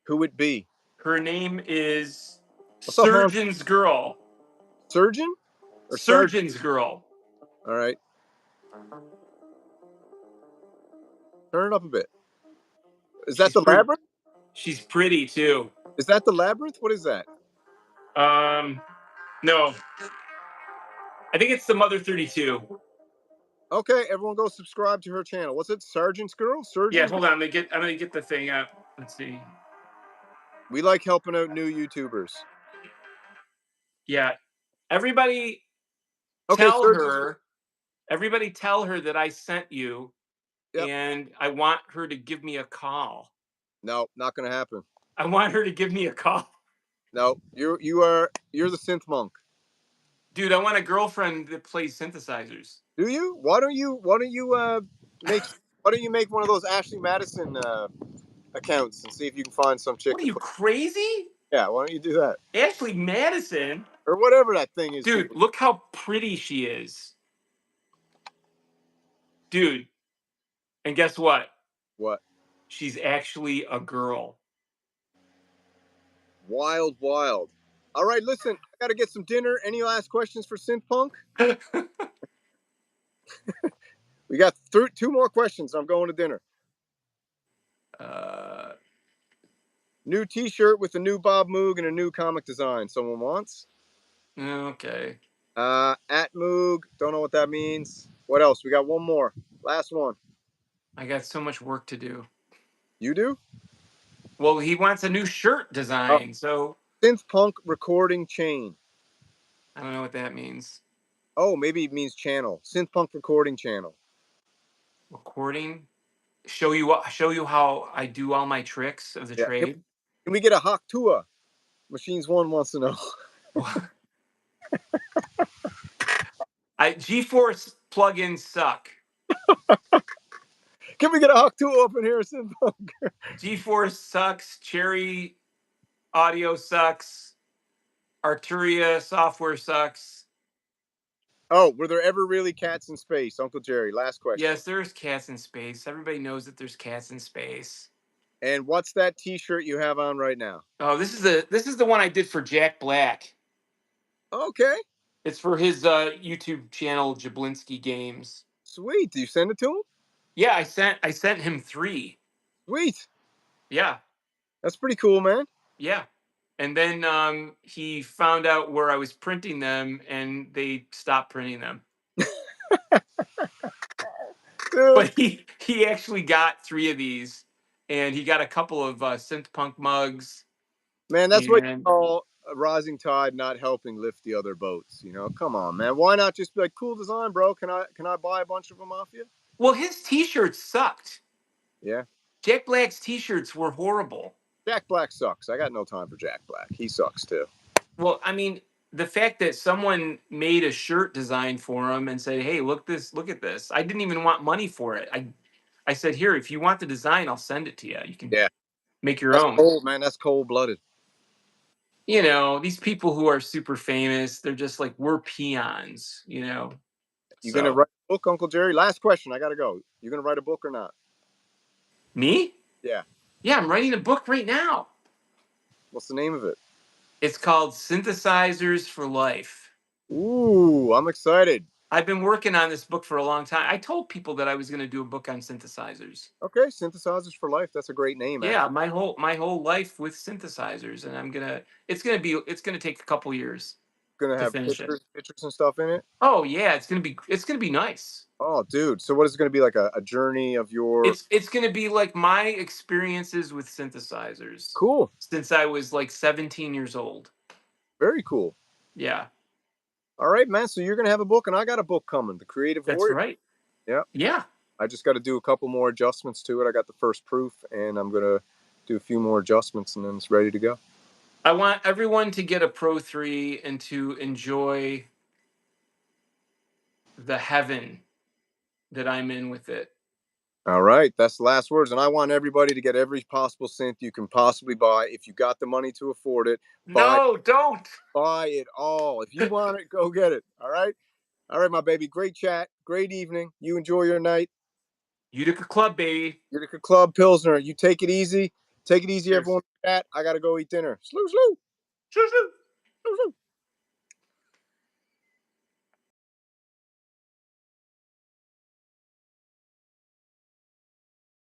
Who would it be? Her name is What's up, man? Surgeon's Girl. Surgeon? Or Surgeon's Girl. All right. Turn it up a bit. Is that the Labyrinth? She's pretty too. Is that the Labyrinth? What is that? No. I think it's the Mother 32. Okay, everyone go subscribe to her channel. What's it? Sergeant's Girl? Yeah, Surgeon's hold Girl? on. I'm gonna get the thing up. Let's see. We like helping out new YouTubers. Yeah, everybody Okay, tell Surgeon's her. Everybody tell her that I sent you, Yep. and I want her to give me a call. No, not gonna happen. I want her to give me a call. No, you're the synth monk. Dude, I want a girlfriend that plays synthesizers. Do you? Why don't you make one of those Ashley Madison accounts and see if you can find some chick What are to you, play? crazy? Yeah, why don't you do that? Ashley Madison? Or whatever that thing is Dude, people. look how pretty she is. Dude, and guess what? What? She's actually a girl. Wild, wild. All right, listen, I gotta get some dinner. Any last questions for SynthPunk? We got two more questions. I'm going to dinner. New T-shirt with a new Bob Moog and a new comic design. Someone wants. Okay. At Moog. Don't know what that means. What else? We got one more. Last one. I got so much work to do. You do? Well, he wants a new shirt design, so SynthPunk recording chain. I don't know what that means. Oh, maybe it means channel. SynthPunk recording channel. Recording? Show you how I do all my tricks of the Yeah. trade. Can we get a Hawk Tua? Machines One wants to know. GeForce plugins suck. Can we get a Hawk Tua up in here, SynthPunk? GeForce sucks. Cherry audio sucks. Arturia software sucks. Oh, were there ever really cats in space, Uncle Jerry? Last question. Yes, there's cats in space. Everybody knows that there's cats in space. And what's that T-shirt you have on right now? Oh, this is the one I did for Jack Black. Okay. It's for his YouTube channel, Jablinski Games. Sweet. Do you send it to him? Yeah, I sent him 3. Sweet. Yeah, That's pretty cool, man. yeah. And then he found out where I was printing them, and they stopped printing them. But he actually got 3 of these, and he got a couple of SynthPunk mugs. Man, that's what you call a rising tide not helping lift the other boats. You know, come on, man. Why not just be like, cool design, bro? Can I buy a bunch of them off you? Well, his T-shirts sucked. Yeah. Jack Black's T-shirts were horrible. Jack Black sucks. I got no time for Jack Black. He sucks too. Well, I mean, the fact that someone made a shirt design for him and said, "Hey, look at this." I didn't even want money for it. I said, "Here, if you want the design, I'll send it to you. You can make your That's own." cold, man. That's cold-blooded. You know, these people who are super famous, they're just like, we're peons, you know. You gonna write a book, Uncle Jerry? Last question. I gotta go. You gonna write a book or not? Me? Yeah. Yeah, I'm writing a book right now. What's the name of it? It's called Synthesizers for Life. Ooh, I'm excited. I've been working on this book for a long time. I told people that I was going to do a book on synthesizers. Okay, Synthesizers for Life. That's a great name. Yeah, actually. my whole life with synthesizers, and it's gonna take a couple years Gonna to have finish it. pictures and stuff in it. Oh yeah, it's gonna be nice. Oh, dude. So what is it gonna be like a journey of your? It's gonna be like my experiences with synthesizers. Cool. Since I was like 17 years old. Very cool. Yeah. All right, man. So you're gonna have a book, and I got a book coming. The Creative That's Warrior. right. Yeah. Yeah. I just got to do a couple more adjustments to it. I got the first proof, and I'm gonna do a few more adjustments, and then it's ready to go. I want everyone to get a Pro 3 and to enjoy the heaven that I'm in with it. All right, that's the last words, and I want everybody to get every possible synth you can possibly buy. If you got the money to afford it, Don't buy it all. If you want it, go get it. All right, my baby. Great chat, great evening. You enjoy your night. Utica Club, baby. Utica Club Pilsner. You take it easy. Take it easy, Cheers. everyone. Chat. I gotta go eat dinner. Sloo, sloo. Sloo, sloo. Sloo, sloo.